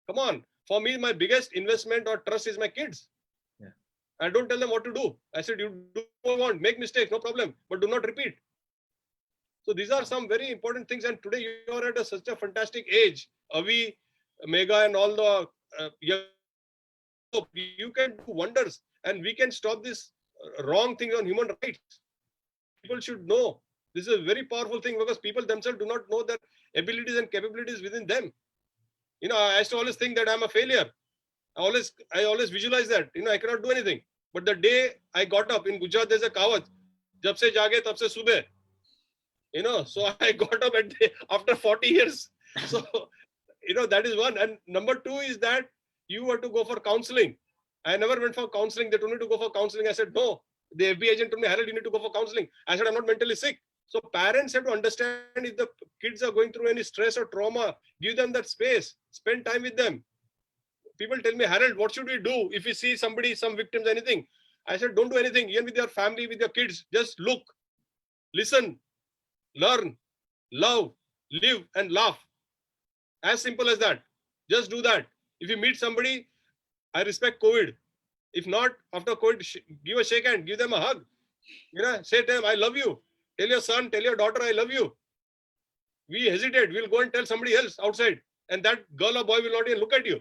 come on. For me, my biggest investment or trust is my kids. Yeah. I don't tell them what to do. I said, you do what you want, make mistakes, no problem, but do not repeat. So these are some very important things. And today you are at such a fantastic age. Avi, Megha, and all the you can do wonders, and we can stop this wrong thing on human rights. People should know this is a very powerful thing, because people themselves do not know their abilities and capabilities within them. I used to always think that I'm a failure. I always visualize that, I cannot do anything. But the day I got up, in Gujarat, there's a kavat, jab se jage, tab se subah. So I got up after 40 years. So, that is one. And number two is that you were to go for counseling. I never went for counseling. They told me to go for counseling. I said, no. The FBI agent told me, Harold, you need to go for counseling. I said, I'm not mentally sick. So parents have to understand, if the kids are going through any stress or trauma, give them that space. Spend time with them. People tell me, Harold, what should we do if we see somebody, some victims, anything? I said, don't do anything. Even with your family, with your kids, just look, listen, learn, love, live, and laugh. As simple as that. Just do that. If you meet somebody, I respect COVID. If not, after COVID, give a shake hand, give them a hug. Say to them, I love you. Tell your son, tell your daughter, I love you. We hesitate. We'll go and tell somebody else outside. And that girl or boy will not even look at you.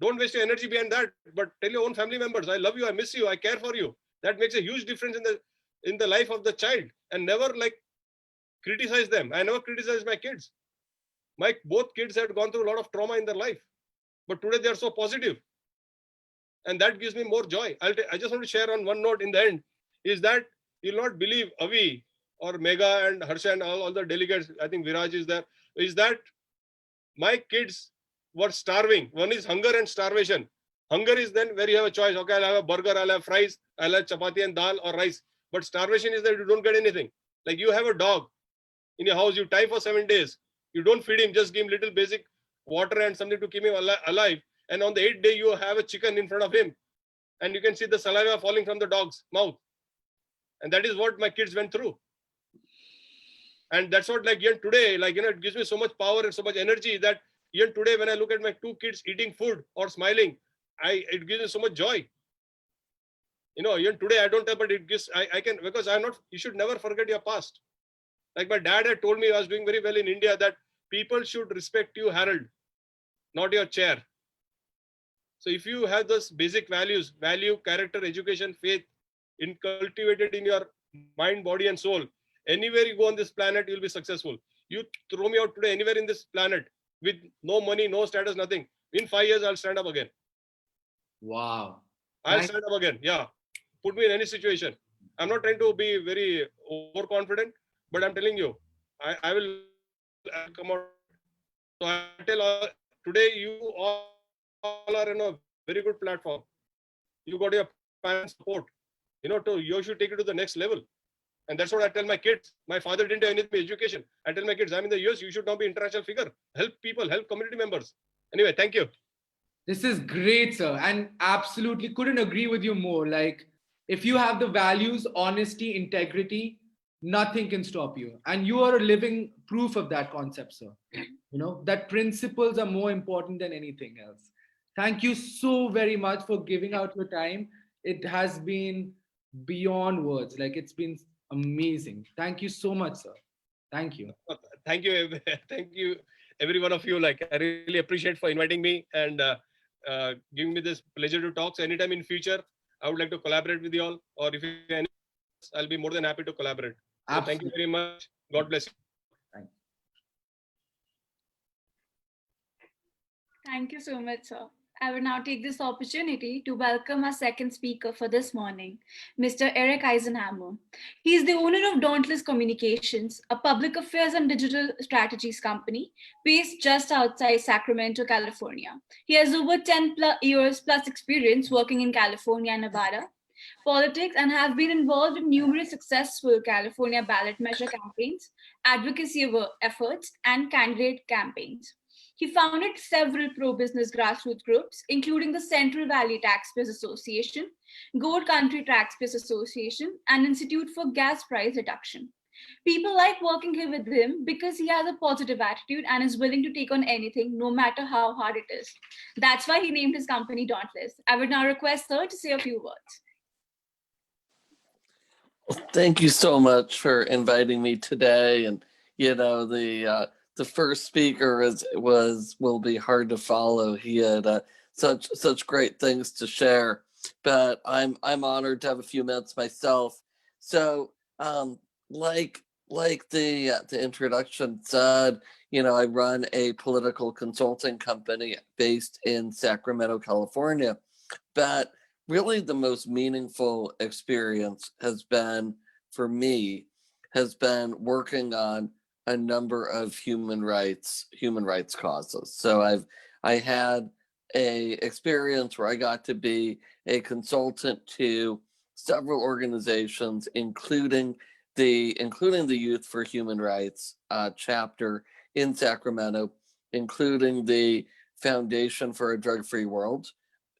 Don't waste your energy behind that. But tell your own family members, I love you, I miss you, I care for you. That makes a huge difference in the life of the child. And never criticize them. I never criticize my kids. Both kids had gone through a lot of trauma in their life. But today they are so positive. And that gives me more joy. I just want to share on one note in the end, is that you'll not believe, Avi or Megha and Harsha and all the delegates, I think Viraj is there, is that my kids were starving. One is hunger and starvation. Hunger is then where you have a choice. Okay, I'll have a burger, I'll have fries, I'll have chapati and dal or rice. But starvation is that you don't get anything. Like you have a dog in your house, you tie for 7 days. You don't feed him, just give him little basic water and something to keep him alive. And on the 8th day, you have a chicken in front of him. And you can see the saliva falling from the dog's mouth. And that is what my kids went through. And that's what, even today, it gives me so much power and so much energy that even today, when I look at my two kids eating food or smiling, it gives me so much joy. Even today, I don't tell, but it gives, I can, because you should never forget your past. Like my dad had told me, I was doing very well in India, that people should respect you, Harold, not your chair. So if you have those basic values, value, character, education, faith, cultivated in your mind, body, and soul, anywhere you go on this planet, you'll be successful. You throw me out today anywhere in this planet with no money, no status, nothing. In 5 years, I'll stand up again. Wow. I'll stand up again. Yeah. Put me in any situation. I'm not trying to be very overconfident, but I'm telling you, I'll come out. So I tell all, today you all are in a very good platform. You got your parents' support. You should take it to the next level. And that's what I tell my kids. My father didn't do anything with education. I tell my kids, I'm in the US, you should now be international figure. Help people, help community members. Anyway, thank you. This is great, sir. And absolutely couldn't agree with you more. Like, if you have the values, honesty, integrity, nothing can stop you. And you are a living proof of that concept, sir. That principles are more important than anything else. Thank you so very much for giving out your time. It has been beyond words. Like, it's been amazing. Thank you so much, sir. Thank you. Thank you. Thank you, every one of you. Like, I really appreciate for inviting me and giving me this pleasure to talk. So anytime in future, I would like to collaborate with you all. Or if you have any, I'll be more than happy to collaborate. So thank you very much. God bless you. Thank you so much, sir. I will now take this opportunity to welcome our second speaker for this morning, Mr. Eric Eisenhammer. He is the owner of Dauntless Communications, a public affairs and digital strategies company based just outside Sacramento, California. He has over 10 years plus experience working in California and Nevada politics and have been involved in numerous successful California ballot measure campaigns, advocacy efforts, and candidate campaigns. He founded several pro-business grassroots groups, including the Central Valley Taxpayers Association, Gold Country Taxpayers Association, and Institute for Gas Price Reduction. People like working here with him because he has a positive attitude and is willing to take on anything, no matter how hard it is. That's why he named his company Dauntless. I would now request Sir to say a few words. Thank you so much for inviting me today. And the first speaker will be hard to follow. He had such great things to share. But I'm honored to have a few minutes myself. So like the introduction said, I run a political consulting company based in Sacramento, California. But really the most meaningful experience has been working on a number of human rights causes. So I had a experience where I got to be a consultant to several organizations, including the Youth for Human Rights chapter in Sacramento, including the Foundation for a Drug-Free World,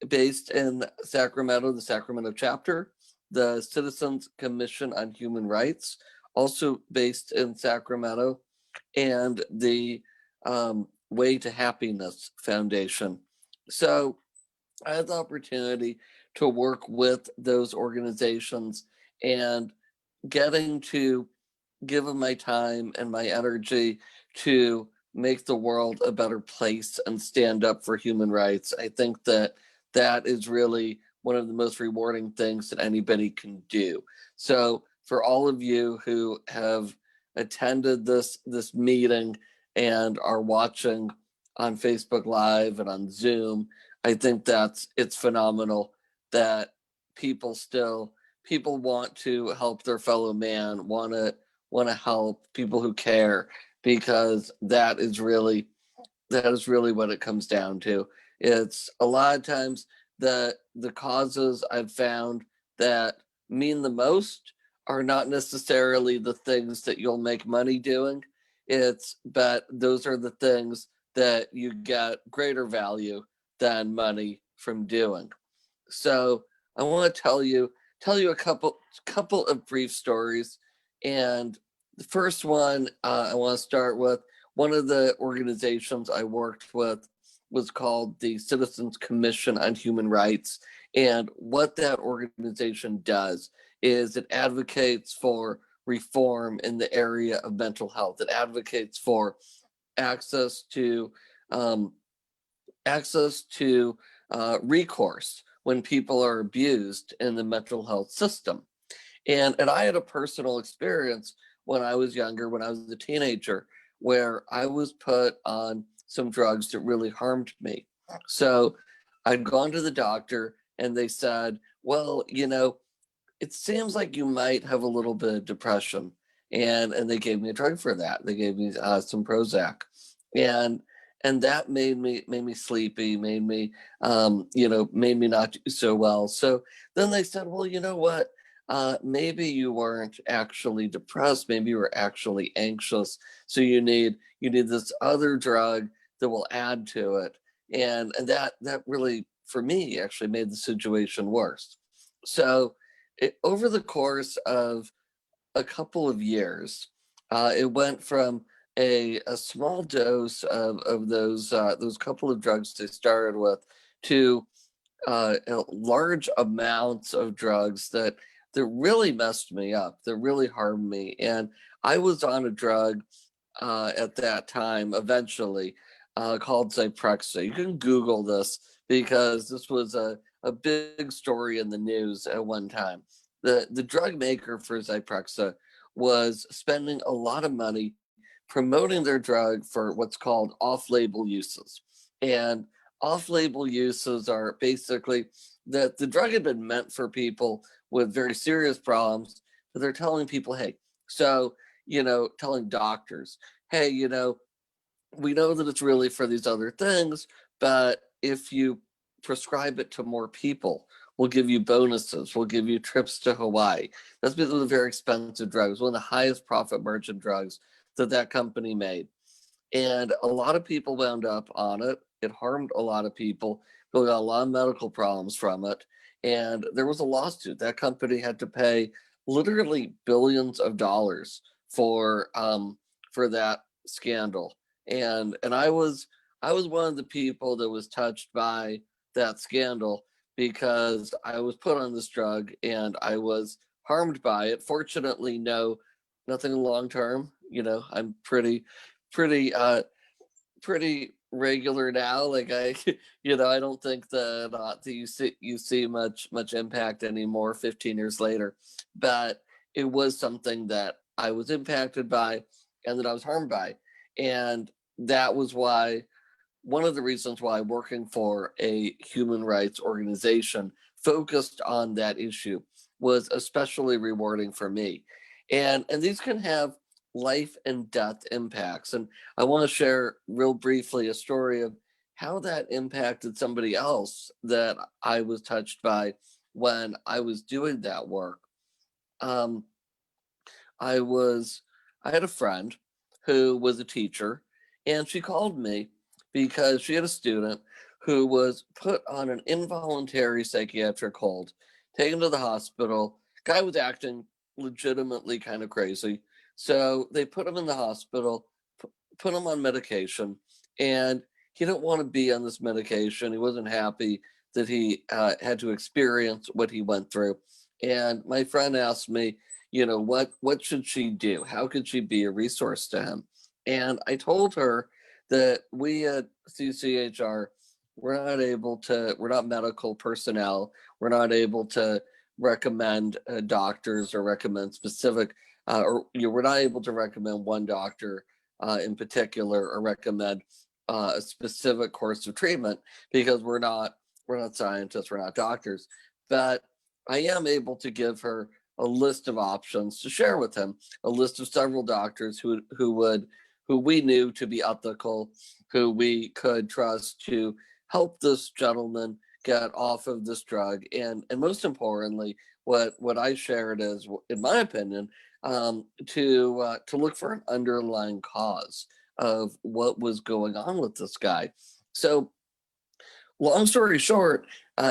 based in Sacramento, the Sacramento chapter, the Citizens Commission on Human Rights, also based in Sacramento, and the Way to Happiness Foundation. So I had the opportunity to work with those organizations and getting to give them my time and my energy to make the world a better place and stand up for human rights. I think that is really one of the most rewarding things that anybody can do. So for all of you who have attended this meeting and are watching on Facebook Live and on Zoom, I think it's phenomenal that people want to help their fellow man, want to help people who care, because that is really what it comes down to. It's a lot of times the causes I've found that mean the most are not necessarily the things that you'll make money doing. But those are the things that you get greater value than money from doing. So I want to tell you a couple of brief stories. And the first one I want to start with, one of the organizations I worked with was called the Citizens Commission on Human Rights. And what that organization does is it advocates for reform in the area of mental health. It advocates for access to recourse when people are abused in the mental health system. And I had a personal experience when I was younger, when I was a teenager, where I was put on some drugs that really harmed me. So I'd gone to the doctor and they said, well, it seems like you might have a little bit of depression. And they gave me a drug for that. They gave me some Prozac. And and that made me sleepy, made me made me not do so well. So then they said, well, you know what, maybe you weren't actually depressed, maybe you were actually anxious, so you need this other drug that will add to it. And that really, for me, actually made the situation worse. So over the course of a couple of years, it went from a small dose of those couple of drugs they started with to large amounts of drugs that really messed me up, that really harmed me. And I was on a drug at that time, eventually, called Zyprexa. You can Google this because this was a big story in the news at one time. The drug maker for Zyprexa was spending a lot of money promoting their drug for what's called off-label uses. And off-label uses are basically that the drug had been meant for people with very serious problems, but they're telling people, hey, so, telling doctors, hey, we know that it's really for these other things, but if you prescribe it to more people, we'll give you bonuses, we'll give you trips to Hawaii. That's because of very expensive drugs, one of the highest profit margin drugs that company made. And a lot of people wound up on it. It harmed a lot of people. People got a lot of medical problems from it. And there was a lawsuit. That company had to pay literally billions of dollars for that scandal. And I was one of the people that was touched by that scandal because I was put on this drug and I was harmed by it. Fortunately, nothing long term. I'm pretty regular now. Like I, I don't think that you see much impact anymore 15 years later. But it was something that I was impacted by and that I was harmed by. And that was why one of the reasons why working for a human rights organization focused on that issue was especially rewarding for me. And these can have life and death impacts. And I want to share real briefly a story of how that impacted somebody else that I was touched by when I was doing that work. Um, I was I had a friend who was a teacher, and she called me because she had a student who was put on an involuntary psychiatric hold, taken to the hospital. Guy was acting legitimately kind of crazy. So they put him in the hospital, put him on medication, and he didn't want to be on this medication. He wasn't happy that he had to experience what he went through. And my friend asked me, what should she do? How could she be a resource to him? And I told her that we at CCHR, we're not medical personnel. We're not able to recommend doctors or recommend specific, we're not able to recommend one doctor in particular or recommend a specific course of treatment because we're not scientists, we're not doctors. But I am able to give her a list of options to share with him, a list of several doctors who we knew to be ethical, who we could trust to help this gentleman get off of this drug. And most importantly, what I shared is, in my opinion, to look for an underlying cause of what was going on with this guy. So, long story short,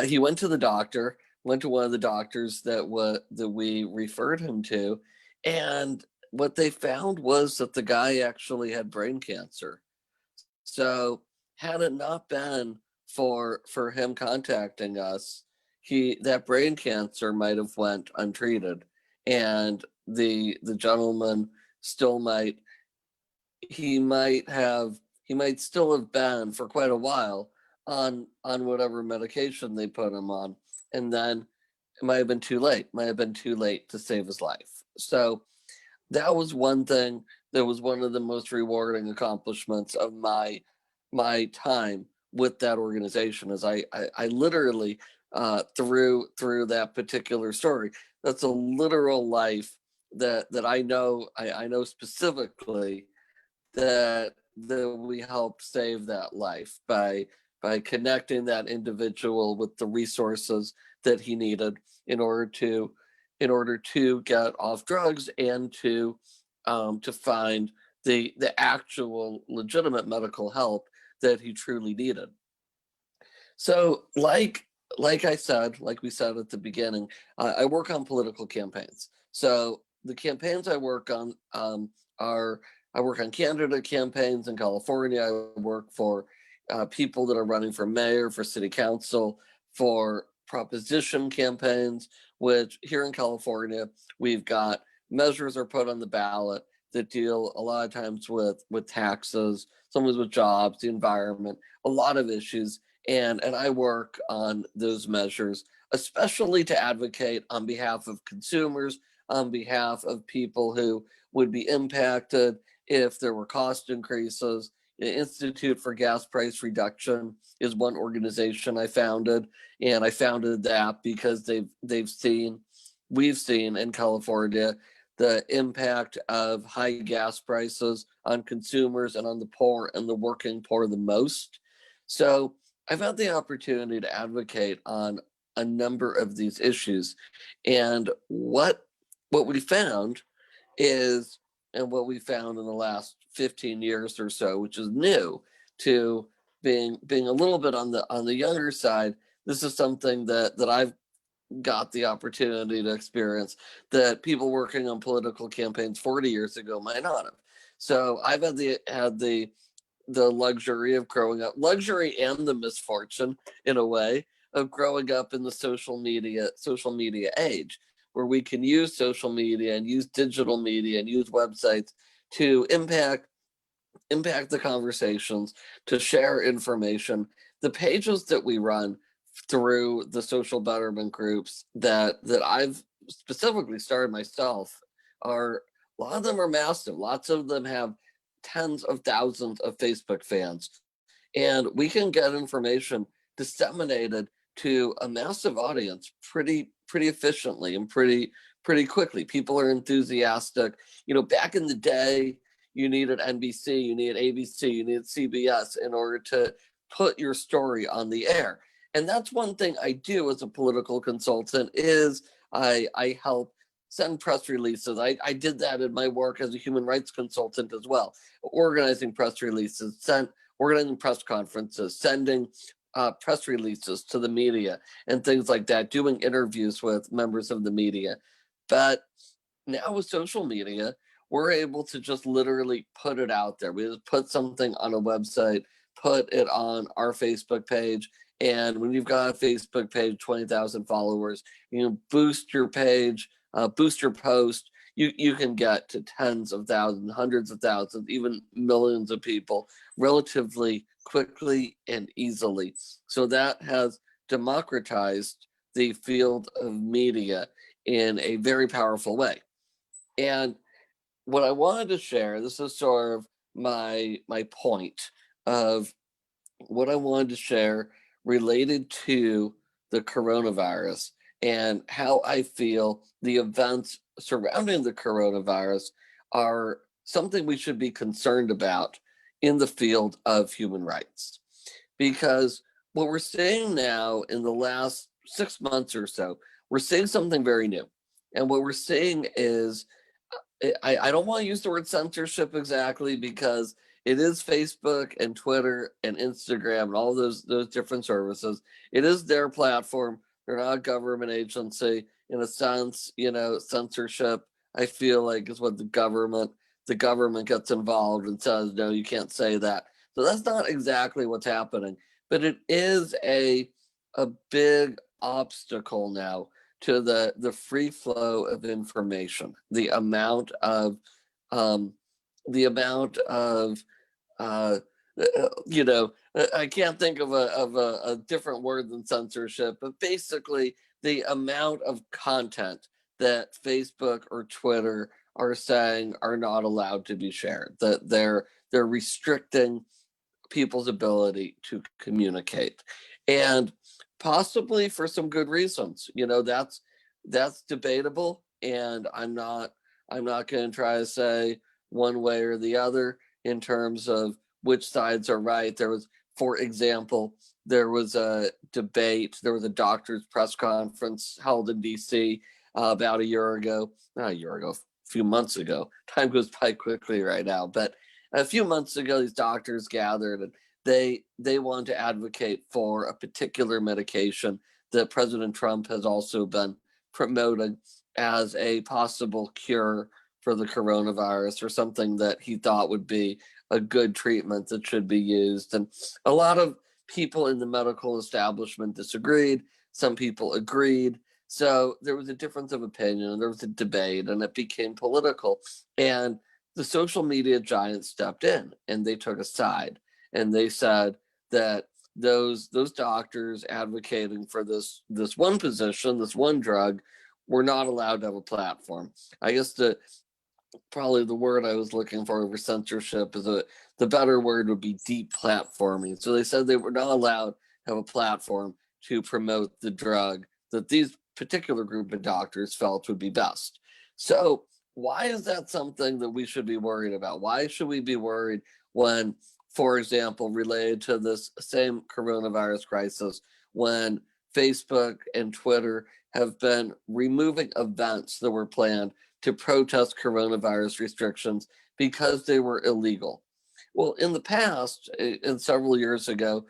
he went to the doctor, went to one of the doctors that we referred him to, and what they found was that the guy actually had brain cancer. So, had it not been for him contacting us, that brain cancer might have went untreated, and the gentleman still might he might still have been for quite a while on whatever medication they put him on, and then it might have been too late. Might have been too late to save his life. So that was one thing that was one of the most rewarding accomplishments of my time with that organization. Is I literally through that particular story, that's a literal life that I know specifically that we helped save that life by connecting that individual with the resources that he needed in order to get off drugs and to find the actual legitimate medical help that he truly needed. So like I said, like we said at the beginning, I work on political campaigns. So the campaigns I work on are I work on candidate campaigns in California. I work for people that are running for mayor, for city council, for proposition campaigns, which here in California, we've got measures are put on the ballot that deal a lot of times with taxes, sometimes with jobs, the environment, a lot of issues. And I work on those measures, especially to advocate on behalf of consumers, on behalf of people who would be impacted if there were cost increases. The Institute for Gas Price Reduction is one organization I founded, and I founded that because we've seen in California the impact of high gas prices on consumers and on the poor and the working poor the most. So I've had the opportunity to advocate on a number of these issues. And what we found is, and what we found in the last 15 years or so, which is new to being a little bit on the younger side, this is something that I've got the opportunity to experience that people working on political campaigns 40 years ago might not have. So I've had the luxury of growing up, luxury and the misfortune in a way of growing up in the social media age, where we can use social media and use digital media and use websites to impact the conversations, to share information. The pages that we run through the social betterment groups that I've specifically started myself are, a lot of them are massive. Lots of them have tens of thousands of Facebook fans, and we can get information disseminated to a massive audience pretty efficiently and pretty quickly. People are enthusiastic. Back in the day, you needed NBC, you needed ABC, you needed CBS in order to put your story on the air. And that's one thing I do as a political consultant is I help send press releases. I did that in my work as a human rights consultant as well, organizing press releases, organizing press conferences, sending press releases to the media and things like that, doing interviews with members of the media. But now with social media, we're able to just literally put it out there. We just put something on a website, put it on our Facebook page. And when you've got a Facebook page, 20,000 followers, boost your page, boost your post, you can get to tens of thousands, hundreds of thousands, even millions of people relatively quickly and easily. So that has democratized the field of media in a very powerful way. And what I wanted to share, this is sort of my point of what I wanted to share related to the coronavirus and how I feel the events surrounding the coronavirus are something we should be concerned about in the field of human rights. Because what we're seeing now in the last 6 months or so, we're seeing something very new. And what we're seeing is, I don't want to use the word censorship exactly, because it is Facebook and Twitter and Instagram and all those different services. It is their platform. They're not a government agency. In a sense, censorship, I feel like, is what the government gets involved and says, no, you can't say that. So that's not exactly what's happening, but it is a big obstacle now to the free flow of information. The amount of I can't think of a different word than censorship, but basically the amount of content that Facebook or Twitter are saying are not allowed to be shared, that they're restricting people's ability to communicate, and possibly for some good reasons. That's debatable, and I'm not going to try to say one way or the other. in terms of which sides are right. There was, for example, there was a debate, there was a doctor's press conference held in DC about a year ago, not a year ago, a few months ago. Time goes by quickly right now, but a few months ago, these doctors gathered and they wanted to advocate for a particular medication that President Trump has also been promoting as a possible cure for the coronavirus, or something that he thought would be a good treatment that should be used. And a lot of people in the medical establishment disagreed. Some people agreed. So there was a difference of opinion, and there was a debate, and it became political. And the social media giants stepped in and they took a side, and they said that those doctors advocating for this one position, this one drug, were not allowed to have a platform. I guess probably the word I was looking for censorship is the better word would be deplatforming. So they said they were not allowed to have a platform to promote the drug that these particular group of doctors felt would be best. So why is that something that we should be worried about? Why should we be worried when, for example, related to this same coronavirus crisis, when Facebook and Twitter have been removing events that were planned to protest coronavirus restrictions because they were illegal? Well, in the past, and several years ago,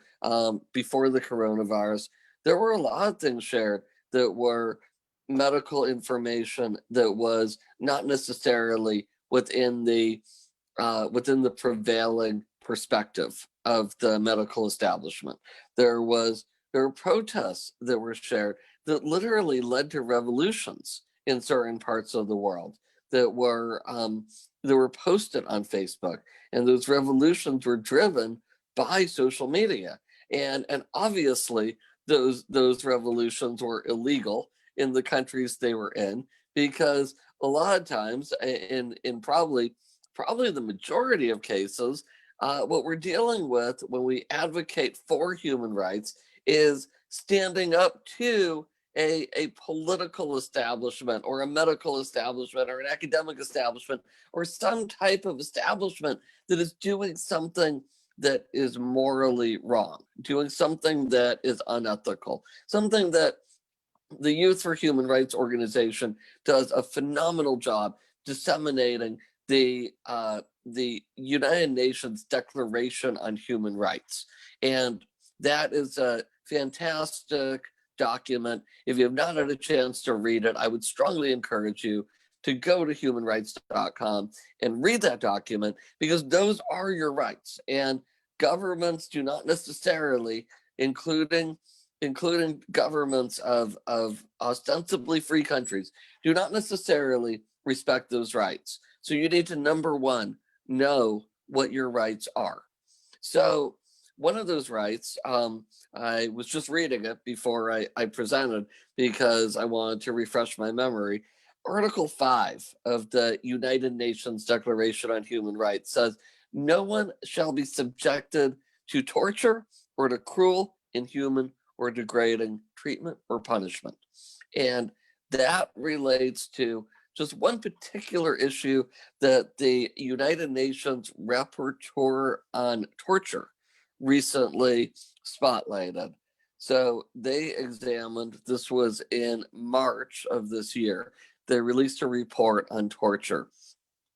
before the coronavirus, there were a lot of things shared that were medical information that was not necessarily within the prevailing perspective of the medical establishment. There were protests that were shared that literally led to revolutions in certain parts of the world that were posted on Facebook, and those revolutions were driven by social media. And obviously those revolutions were illegal in the countries they were in, because a lot of times, in probably the majority of cases, what we're dealing with when we advocate for human rights is standing up to a political establishment, or a medical establishment, or an academic establishment, or some type of establishment that is doing something that is morally wrong, doing something that is unethical, something that the Youth for Human Rights organization does a phenomenal job disseminating the United Nations Declaration on Human Rights. And that is a fantastic document. If you have not had a chance to read it, I would strongly encourage you to go to humanrights.com and read that document, because those are your rights. And governments do not necessarily, including governments of ostensibly free countries, do not necessarily respect those rights. So you need to, number one, know what your rights are. So one of those rights, I was just reading it before I presented, because I wanted to refresh my memory. Article 5 of the United Nations Declaration on Human Rights says, no one shall be subjected to torture or to cruel, inhuman, or degrading treatment or punishment. And that relates to just one particular issue that the United Nations Rapporteur on Torture recently spotlighted. So they examined, this was in March of this year, they released a report on torture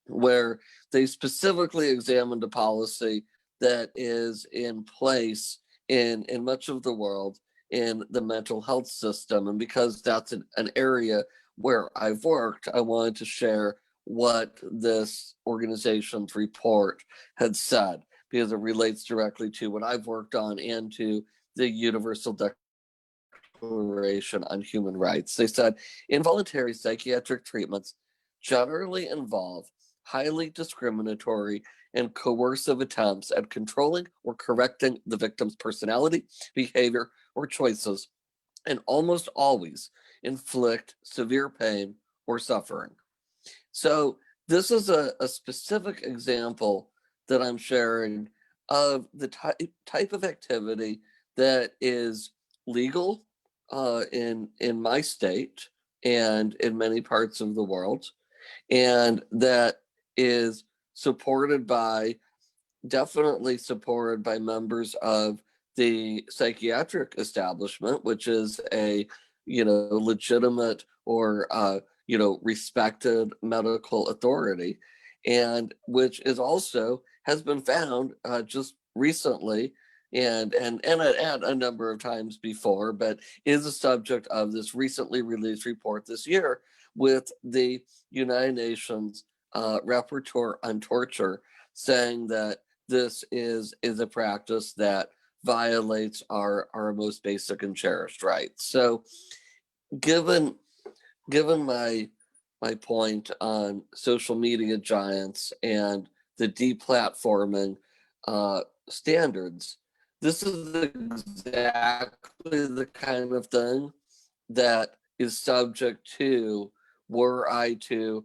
where they specifically examined a policy that is in place in much of the world in the mental health system. And because that's an area where I've worked, I wanted to share what this organization's report had said, because it relates directly to what I've worked on and to the Universal Declaration on Human Rights. They said involuntary psychiatric treatments generally involve highly discriminatory and coercive attempts at controlling or correcting the victim's personality, behavior, or choices, and almost always inflict severe pain or suffering. So this is a specific example that I'm sharing of the type of activity that is legal in my state and in many parts of the world, and that is supported by definitely supported by members of the psychiatric establishment, which is a legitimate or respected medical authority, and which is also has been found just recently and at a number of times before, but is a subject of this recently released report this year with the United Nations Rapporteur on Torture, saying that this is a practice that violates our most basic and cherished rights. So, given my point on social media giants and the deplatforming standards, this is exactly the kind of thing that is subject to were I to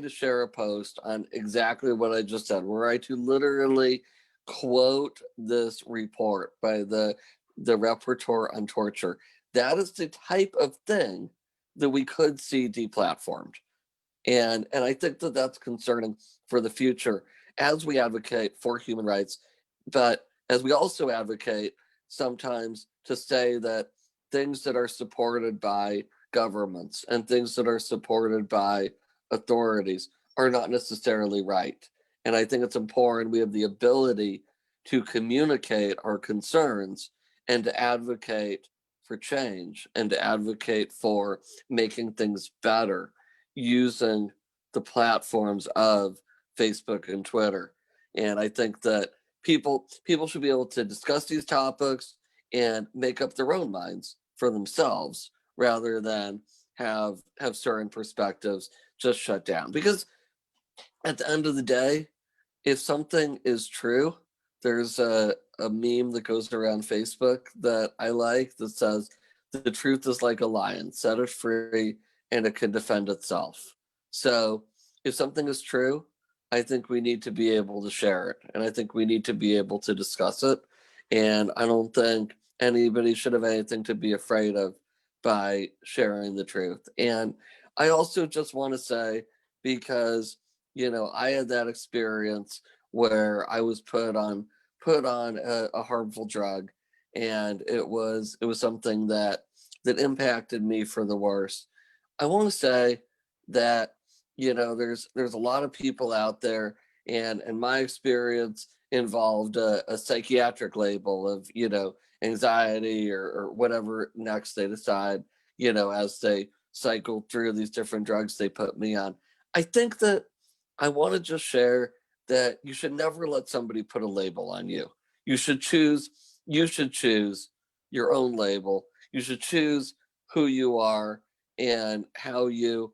share a post on exactly what I just said, were I to literally quote this report by the rapporteur on torture, that is the type of thing that we could see deplatformed. And I think that that's concerning for the future as we advocate for human rights, but as we also advocate sometimes to say that things that are supported by governments and things that are supported by authorities are not necessarily right. And I think it's important we have the ability to communicate our concerns and to advocate for change and to advocate for making things better using the platforms of Facebook and Twitter. And I think that people should be able to discuss these topics and make up their own minds for themselves rather than have certain perspectives just shut down. Because at the end of the day, if something is true, there's a meme that goes around Facebook that I like that says, the truth is like a lion, set it free and it can defend itself. So if something is true, I think we need to be able to share it. And I think we need to be able to discuss it. And I don't think anybody should have anything to be afraid of by sharing the truth. And I also just want to say, because, I had that experience where I was put on a harmful drug, and it was something that impacted me for the worst. I want to say that there's a lot of people out there, and my experience involved a psychiatric label of anxiety or whatever next they decide, as they cycle through these different drugs they put me on. I think that I want to just share that you should never let somebody put a label on you. You should choose your own label. You should choose who you are and how you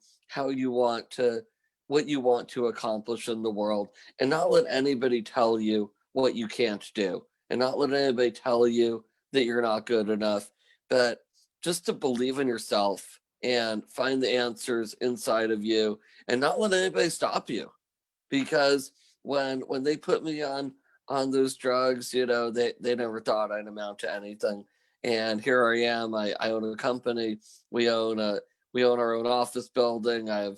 want to what you want to accomplish in the world, and not let anybody tell you what you can't do, and not let anybody tell you that you're not good enough, but just to believe in yourself and find the answers inside of you and not let anybody stop you. Because when they put me on those drugs, they never thought I'd amount to anything. And here I am. I own a company. We own our own office building. I have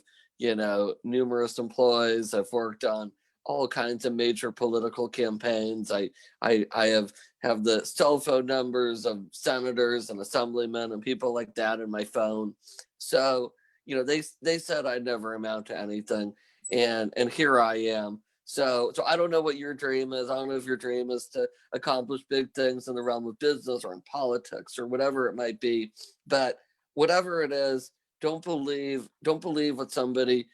numerous employees. I've worked on all kinds of major political campaigns. I have the cell phone numbers of senators and assemblymen and people like that in my phone. So they said I'd never amount to anything, and here I am. So I don't know what your dream is. I don't know if your dream is to accomplish big things in the realm of business or in politics or whatever it might be. But whatever it is, don't believe what somebody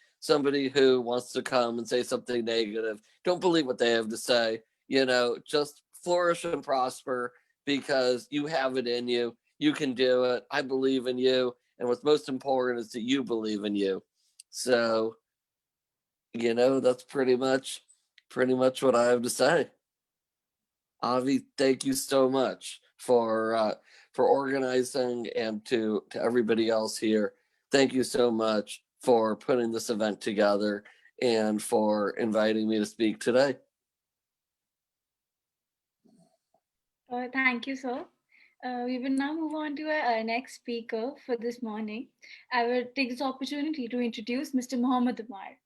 who wants to come and say something negative. Don't believe what they have to say. Just flourish and prosper because you have it in you. You can do it. I believe in you. And what's most important is that you believe in you. So that's pretty much what I have to say. Avi, thank you so much for organizing, and to everybody else here, thank you so much for putting this event together and for inviting me to speak today. Thank you, sir. We will now move on to our next speaker for this morning. I will take this opportunity to introduce Mr. Mohammed Umar.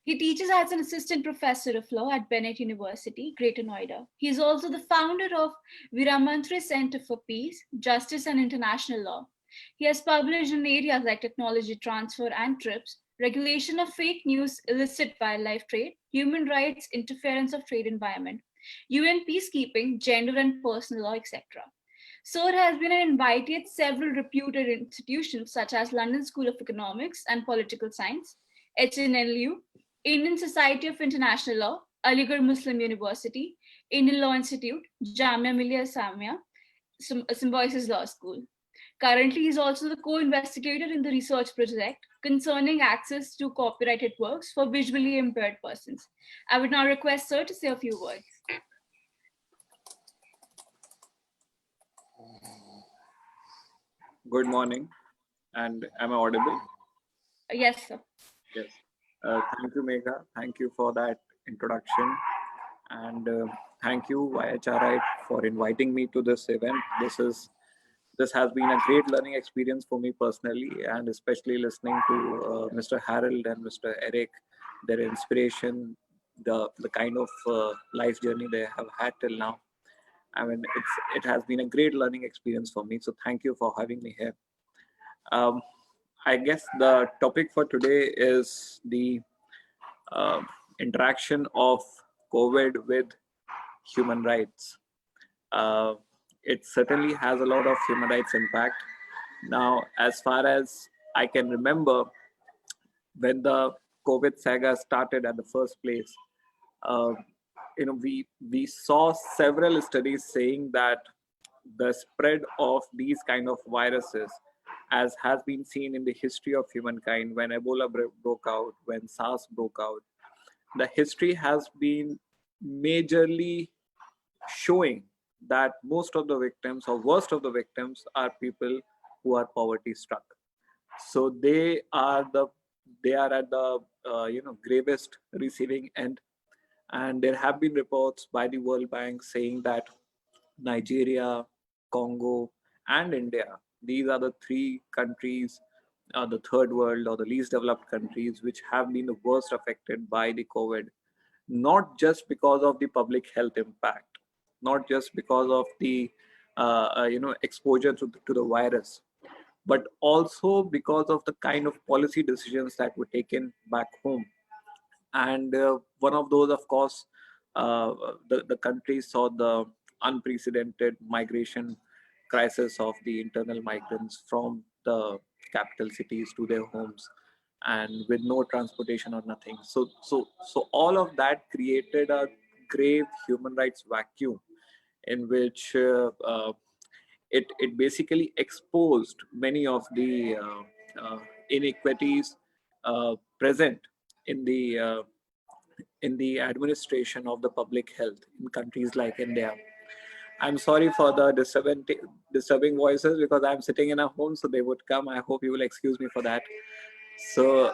He teaches as an assistant professor of law at Bennett University, Greater Noida. He is also the founder of Viramantri Center for Peace, Justice and International Law. He has published in areas like technology transfer and TRIPS, regulation of fake news, illicit wildlife trade, human rights, interference of trade environment, UN peacekeeping, gender and personal law, etc. Sir has been an invitee at several reputed institutions such as London School of Economics and Political Science, HNLU, Indian Society of International Law, Aligarh Muslim University, Indian Law Institute, Jamia Millia Islamia, Symbiosis Law School. Currently, he is also the co-investigator in the research project concerning access to copyrighted works for visually impaired persons. I would now request Sir to say a few words. Good morning, and am I audible? Yes, sir. Yes. Thank you, Megha. Thank you for that introduction, and thank you, YHRI, for inviting me to this event. This has been a great learning experience for me personally, and especially listening to Mr. Harold and Mr. Eric, their inspiration, the kind of life journey they have had till now. I mean, it has been a great learning experience for me. So thank you for having me here. Um, I guess the topic for today is the uh, interaction of COVID with human rights. Uh, it certainly has a lot of human rights impact. Now, as far as I can remember, when the COVID saga started at the first place, uh, we saw several studies saying that the spread of these kind of viruses, as has been seen in the history of humankind, when Ebola broke out, when SARS broke out, the history has been majorly showing that most of the victims or worst of the victims are people who are poverty struck. So they are at the gravest receiving end. And there have been reports by the World Bank saying that Nigeria, Congo, and India, these are the three countries, the third world or the least developed countries, which have been the worst affected by the COVID, not just because of the public health impact, not just because of the exposure to the virus, but also because of the kind of policy decisions that were taken back home. And one of those, of course, the country saw the unprecedented migration crisis of the internal migrants from the capital cities to their homes, and with no transportation or nothing. So all of that created a grave human rights vacuum in which it basically exposed many of the inequities present in the administration of the public health in countries like India. I'm sorry for the disturbing voices because I'm sitting in a home, so they would come. I hope you will excuse me for that. So,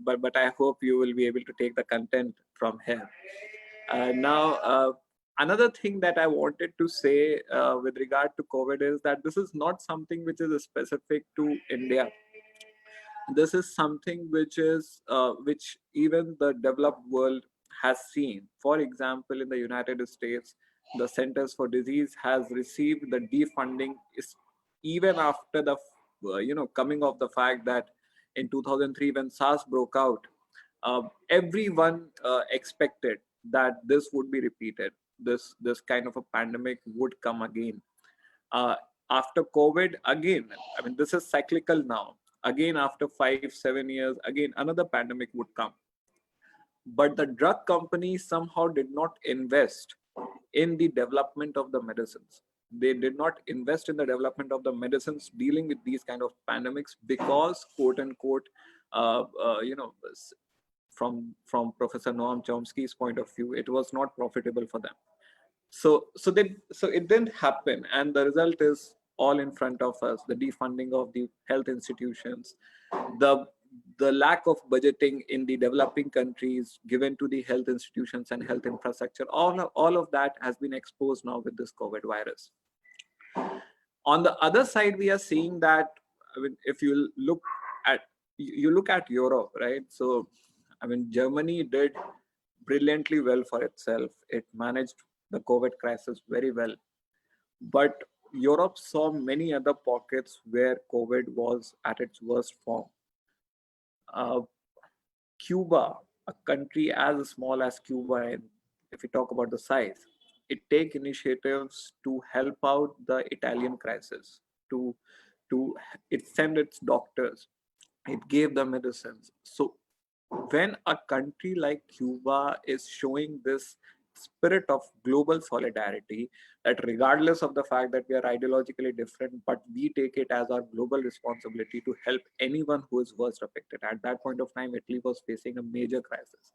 but I hope you will be able to take the content from here. Now, another thing that I wanted to say with regard to COVID is that this is not something which is specific to India. This is something which even the developed world has seen. For example, in the United States, the Centers for Disease has received the defunding is even after the coming of the fact that in 2003 when SARS broke out, everyone expected that this would be repeated. This kind of a pandemic would come again. Uh, After COVID, again, I mean, this is cyclical now. Again, after 5-7 years, again, another pandemic would come. But the drug companies somehow did not invest in the development of the medicines. They did not invest in the development of the medicines dealing with these kind of pandemics because, quote unquote, uh, uh, you know, from Professor Noam Chomsky's point of view, it was not profitable for them. So it didn't happen, and the result is all in front of us: the defunding of the health institutions, the the lack of budgeting in the developing countries given to the health institutions and health infrastructure. All of that has been exposed now with this COVID virus. On the other side, we are seeing that, I mean, if you look at Europe, right? So I mean, Germany did brilliantly well for itself. It managed the COVID crisis very well. But Europe saw many other pockets where COVID was at its worst form. Uh, Cuba, a country as small as Cuba, and if we talk about the size, it take initiatives to help out the Italian crisis. To to it send its doctors, it gave the medicines. So when a country like Cuba is showing this spirit of global solidarity, that regardless of the fact that we are ideologically different, but we take it as our global responsibility to help anyone who is worst affected. At that point of time, Italy was facing a major crisis.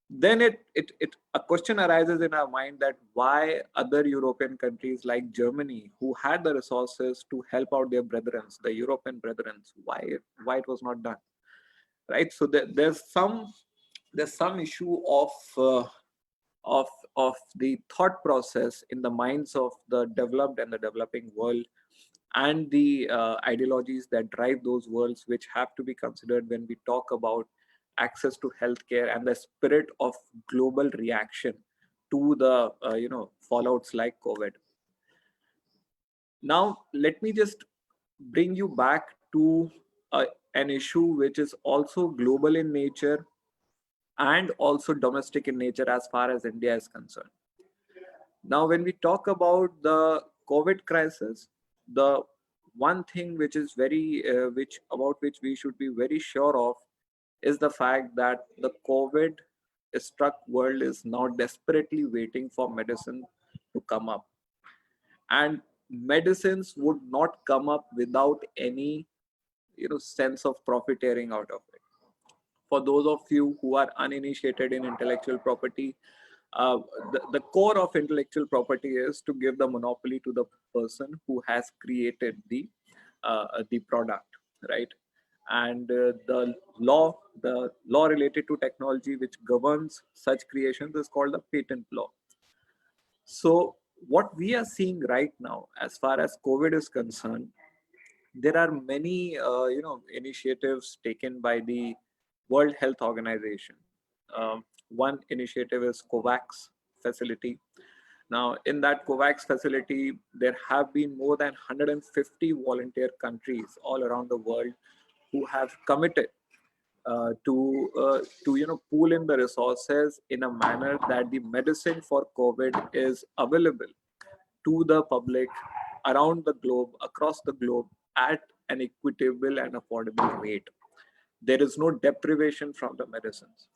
Then a question arises in our mind that why other European countries like Germany, who had the resources to help out their brethren, the European brethren, why it was not done, right? So there's some issue of the thought process in the minds of the developed and the developing world, and the ideologies that drive those worlds, which have to be considered when we talk about access to healthcare and the spirit of global reaction to the fallouts like COVID. Now let me just bring you back to an issue which is also global in nature and also domestic in nature as far as India is concerned. Now, when we talk about the COVID crisis, the one thing which is which we should be very sure of is the fact that the COVID struck world is now desperately waiting for medicine to come up, and medicines would not come up without any sense of profiteering out of it. For those of you who are uninitiated in intellectual property, the core of intellectual property is to give the monopoly to the person who has created the product, right? And the law related to technology which governs such creations is called the patent law. So what we are seeing right now, as far as COVID is concerned, there are many initiatives taken by the World Health Organization. One initiative is COVAX facility. Now, in that COVAX facility, there have been more than 150 volunteer countries all around the world who have committed to pool in the resources in a manner that the medicine for COVID is available to the public around the globe, across the globe, at an equitable and affordable rate. There is no deprivation from the medicines.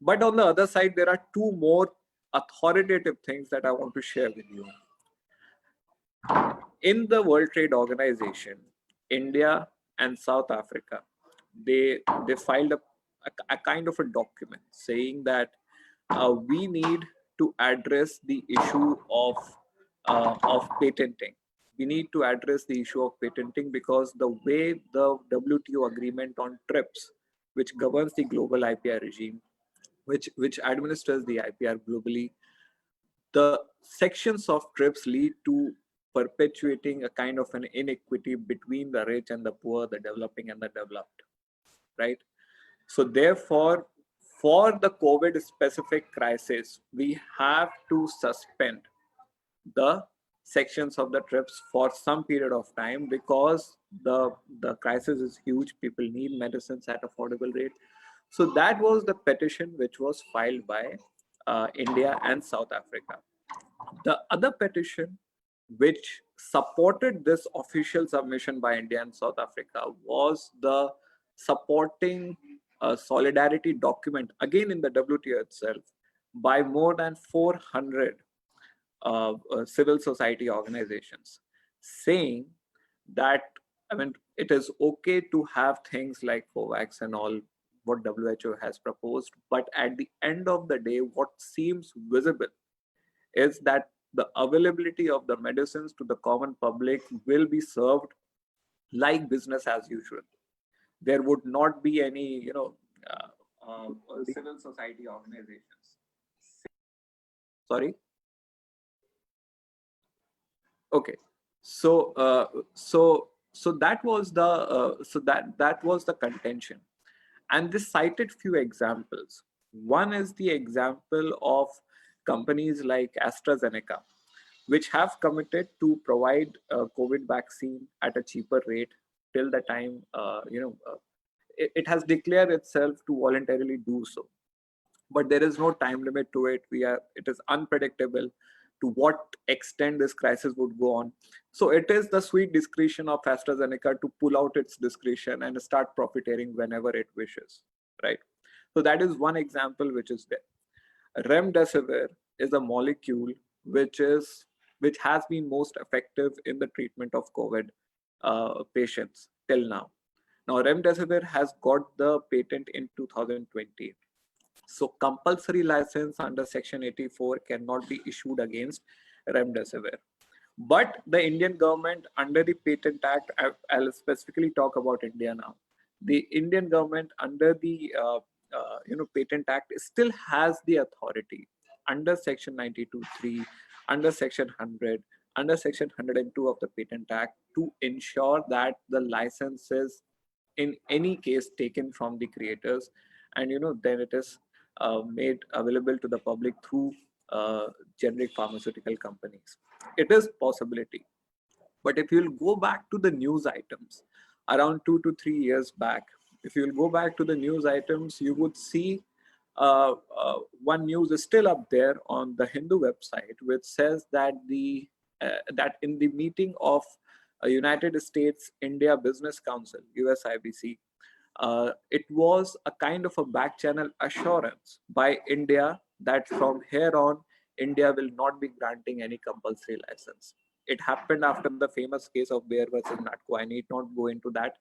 But on the other side, there are two more authoritative things that I want to share with you. In the World Trade Organization, India and South Africa, they filed a kind of a document saying that we need to address the issue of patenting. We need to address the issue of patenting because the way the WTO agreement on TRIPS, which governs the global IPR regime, which administers the IPR globally, the sections of TRIPS lead to perpetuating a kind of an inequity between the rich and the poor, the developing and the developed, right? So therefore, for the COVID specific crisis, we have to suspend the sections of the TRIPS for some period of time because the crisis is huge. People need medicines at affordable rate. So that was the petition which was filed by India and South Africa. The other petition which supported this official submission by India and South Africa was the supporting solidarity document, again in the WTO itself, by more than 400 civil society organizations, saying that, I mean, it is okay to have things like COVAX and all what WHO has proposed, but at the end of the day, what seems visible is that the availability of the medicines to the common public will be served like business as usual. There would not be any, civil society organizations. Sorry. Okay. So that was the contention, And this cited few examples. One is the example of companies like AstraZeneca, which have committed to provide a COVID vaccine at a cheaper rate till the time it has declared itself to voluntarily do so. But there is no time limit to it. It is unpredictable to what extent this crisis would go on. So it is the sweet discretion of AstraZeneca to pull out its discretion and start profiteering whenever it wishes, right? So that is one example which is there. Remdesivir is a molecule which has been most effective in the treatment of COVID patients till now. Now, remdesivir has got the patent in 2020. So compulsory license under Section 84 cannot be issued against remdesivir. But the Indian government under the Patent Act, I'll specifically talk about India now. The Indian government under the Patent Act still has the authority under Section 92(3), under Section 100, under Section 102 of the Patent Act to ensure that the licenses in any case taken from the creators, and then it is made available to the public through generic pharmaceutical companies. It is possibility. But if you'll go back to the news items around 2 to 3 years back, if you'll go back to the news items, you would see one news is still up there on the Hindu website, which says that that in the meeting of United States India Business Council, USIBC, it was a kind of a back channel assurance by India that from here on, India will not be granting any compulsory license. It happened after the famous case of Bayer versus Natco. I need not go into that.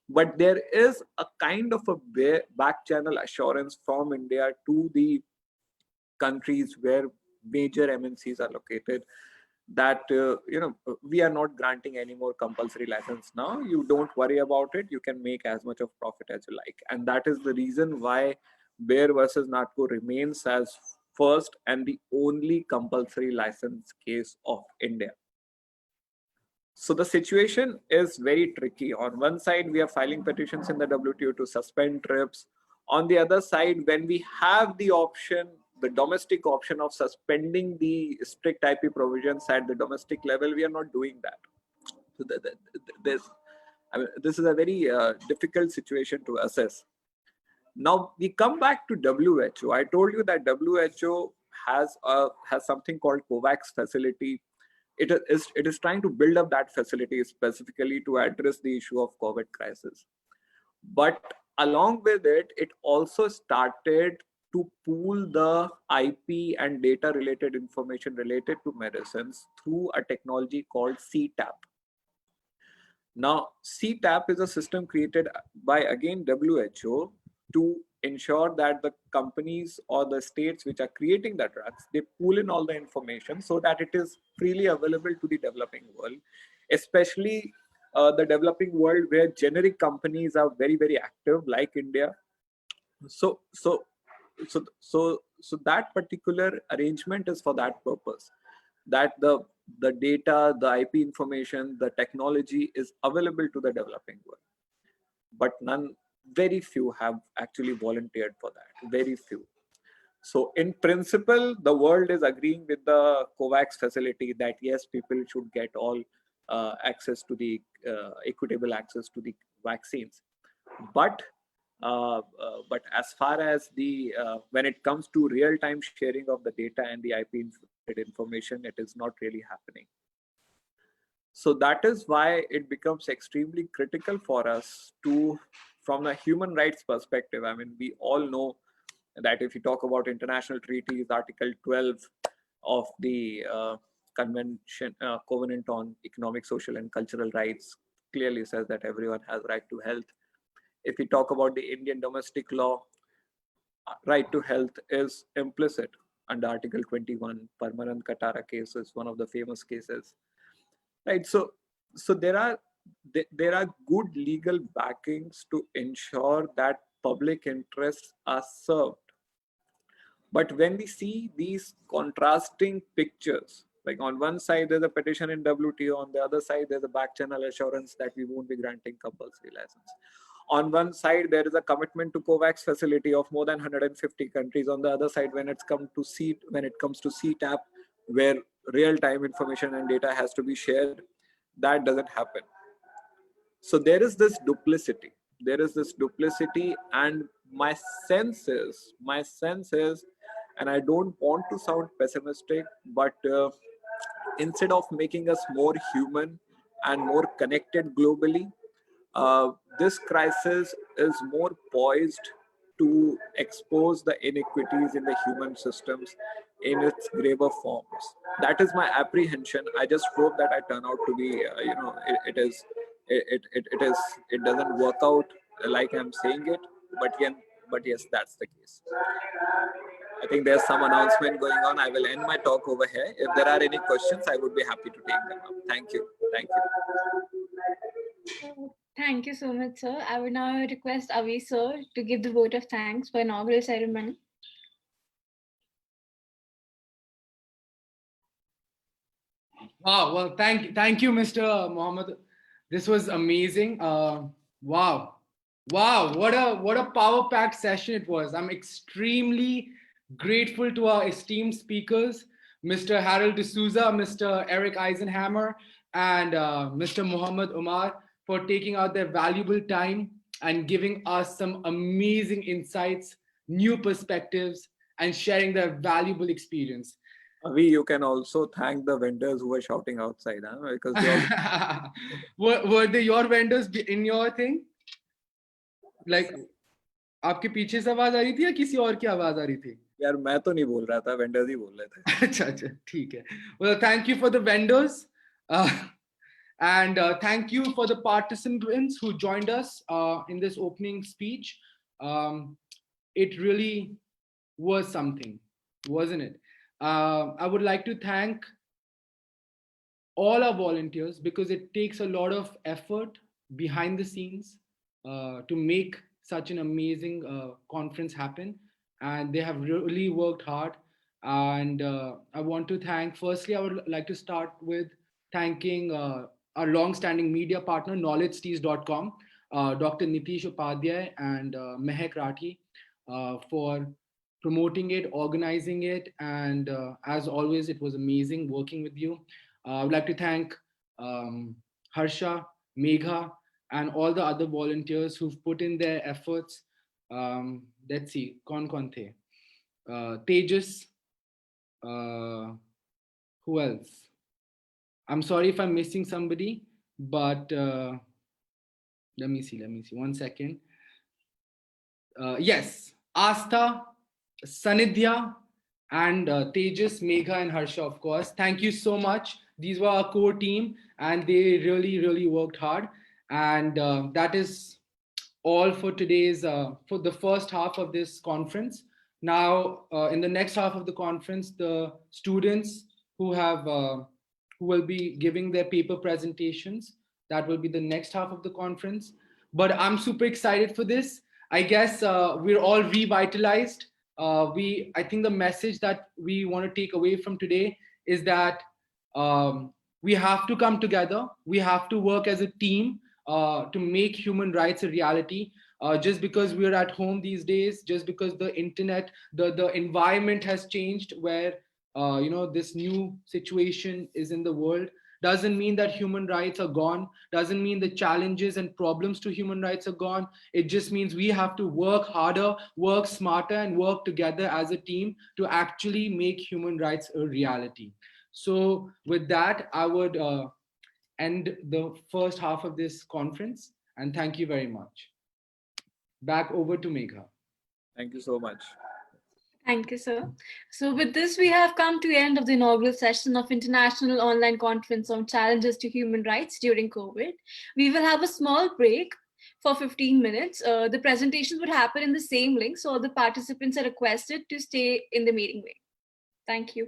But there is a kind of a back channel assurance from India to the countries where major MNCs are located that we are not granting any more compulsory license now. You don't worry about it. You can make as much of profit as you like. And that is the reason why Bayer versus Natco remains as first and the only compulsory license case of India. So the situation is very tricky. On one side, we are filing petitions in the WTO to suspend TRIPS. On the other side, when we have the option, the domestic option of suspending the strict IP provisions at the domestic level, we are not doing that. So this is a very difficult situation to assess. Now we come back to WHO. I told you that WHO has something called COVAX facility. It is trying to build up that facility specifically to address the issue of COVID crisis. But along with it, it also started to pool the IP and data related information related to medicines through a technology called CTAP. Now, CTAP is a system created by, again, WHO to ensure that the companies or the states which are creating the drugs, they pool in all the information so that it is freely available to the developing world, especially the developing world where generic companies are very, very active, like India. So that particular arrangement is for that purpose, that the data, the IP information, the technology is available to the developing world. But very few have actually volunteered for that, very few. So in principle, the world is agreeing with the COVAX facility that yes, people should get all access to the equitable access to the vaccines. But as far as the when it comes to real-time sharing of the data and the IP information, it is not really happening. So that is why it becomes extremely critical for us to, from a human rights perspective, I mean, we all know that if you talk about international treaties, Article 12 of the Covenant on Economic, Social and Cultural Rights clearly says that everyone has right to health. If we talk about the Indian domestic law, right to health is implicit under Article 21. Parmanand Katara case is one of the famous cases, right? So there are good legal backings to ensure that public interests are served. But when we see these contrasting pictures, like on one side there's a petition in WTO, on the other side there's a back channel assurance that we won't be granting compulsory license. On one side, there is a commitment to COVAX facility of more than 150 countries. On the other side, when it comes to CTAP, where real-time information and data has to be shared, that doesn't happen. So there is this duplicity. And my sense is, and I don't want to sound pessimistic, but instead of making us more human and more connected globally, this crisis is more poised to expose the inequities in the human systems in its graver forms. That is my apprehension. I just hope that I turn out to be, it doesn't work out like I'm saying it, but yes, that's the case. I think there's some announcement going on. I will end my talk over here. If there are any questions, I would be happy to take them up. Thank you. Thank you so much, sir. I would now request Avi, sir, to give the vote of thanks for inaugural ceremony. Wow. Well, thank you, Mr. Mohammed. This was amazing. Wow. What a power-packed session it was. I'm extremely grateful to our esteemed speakers, Mr. Harold D'Souza, Mr. Eric Eisenhammer, and Mr. Muhammad Umar, for taking out their valuable time and giving us some amazing insights, new perspectives, and sharing their valuable experience. Avi, you can also thank the vendors who were shouting outside, huh? Because they were they your vendors in your thing? Like, आपके पीछे से आवाज आ रही थी या किसी और की आवाज आ रही थी? यार मैं तो नहीं बोल रहा था, vendors ही बोल रहे थे. अच्छा, ठीक है. Well, thank you for the vendors. And thank you for the participants who joined us in this opening speech. It really was something, wasn't it? I would like to thank all our volunteers, because it takes a lot of effort behind the scenes to make such an amazing conference happen. And they have really worked hard. And I want to thank, firstly, I would like to start with thanking our long-standing media partner, knowledgestees.com, Dr. Nitish Upadhyay and Mehak Rathi for promoting it, organizing it. And as always, it was amazing working with you. I would like to thank Harsha, Megha, and all the other volunteers who've put in their efforts. Let's see, Kon the? Tejas, who else? I'm sorry if I'm missing somebody, but let me see, 1 second. Yes, Astha, Sanidhya, and Tejas, Megha, and Harsha, of course. Thank you so much. These were our core team, and they really worked hard. And that is all for today's, for the first half of this conference. Now, in the next half of the conference, the students who will be giving their paper presentations, that will be the next half of the conference. But I'm super excited for this. I guess we're all revitalized. I think the message that we want to take away from today is that we have to come together. We have to work as a team to make human rights a reality. Just because we're at home these days, just because the internet, the environment has changed, where this new situation is in the world, doesn't mean that human rights are gone, doesn't mean the challenges and problems to human rights are gone. It just means we have to work harder, work smarter, and work together as a team to actually make human rights a reality. So with that, I would end the first half of this conference, and thank you very much. Back over to Megha. Thank you so much. Thank you, sir. So with this, we have come to the end of the inaugural session of International Online Conference on Challenges to Human Rights during COVID. We will have a small break for 15 minutes. The presentation would happen in the same link, so all the participants are requested to stay in the meeting room. Thank you.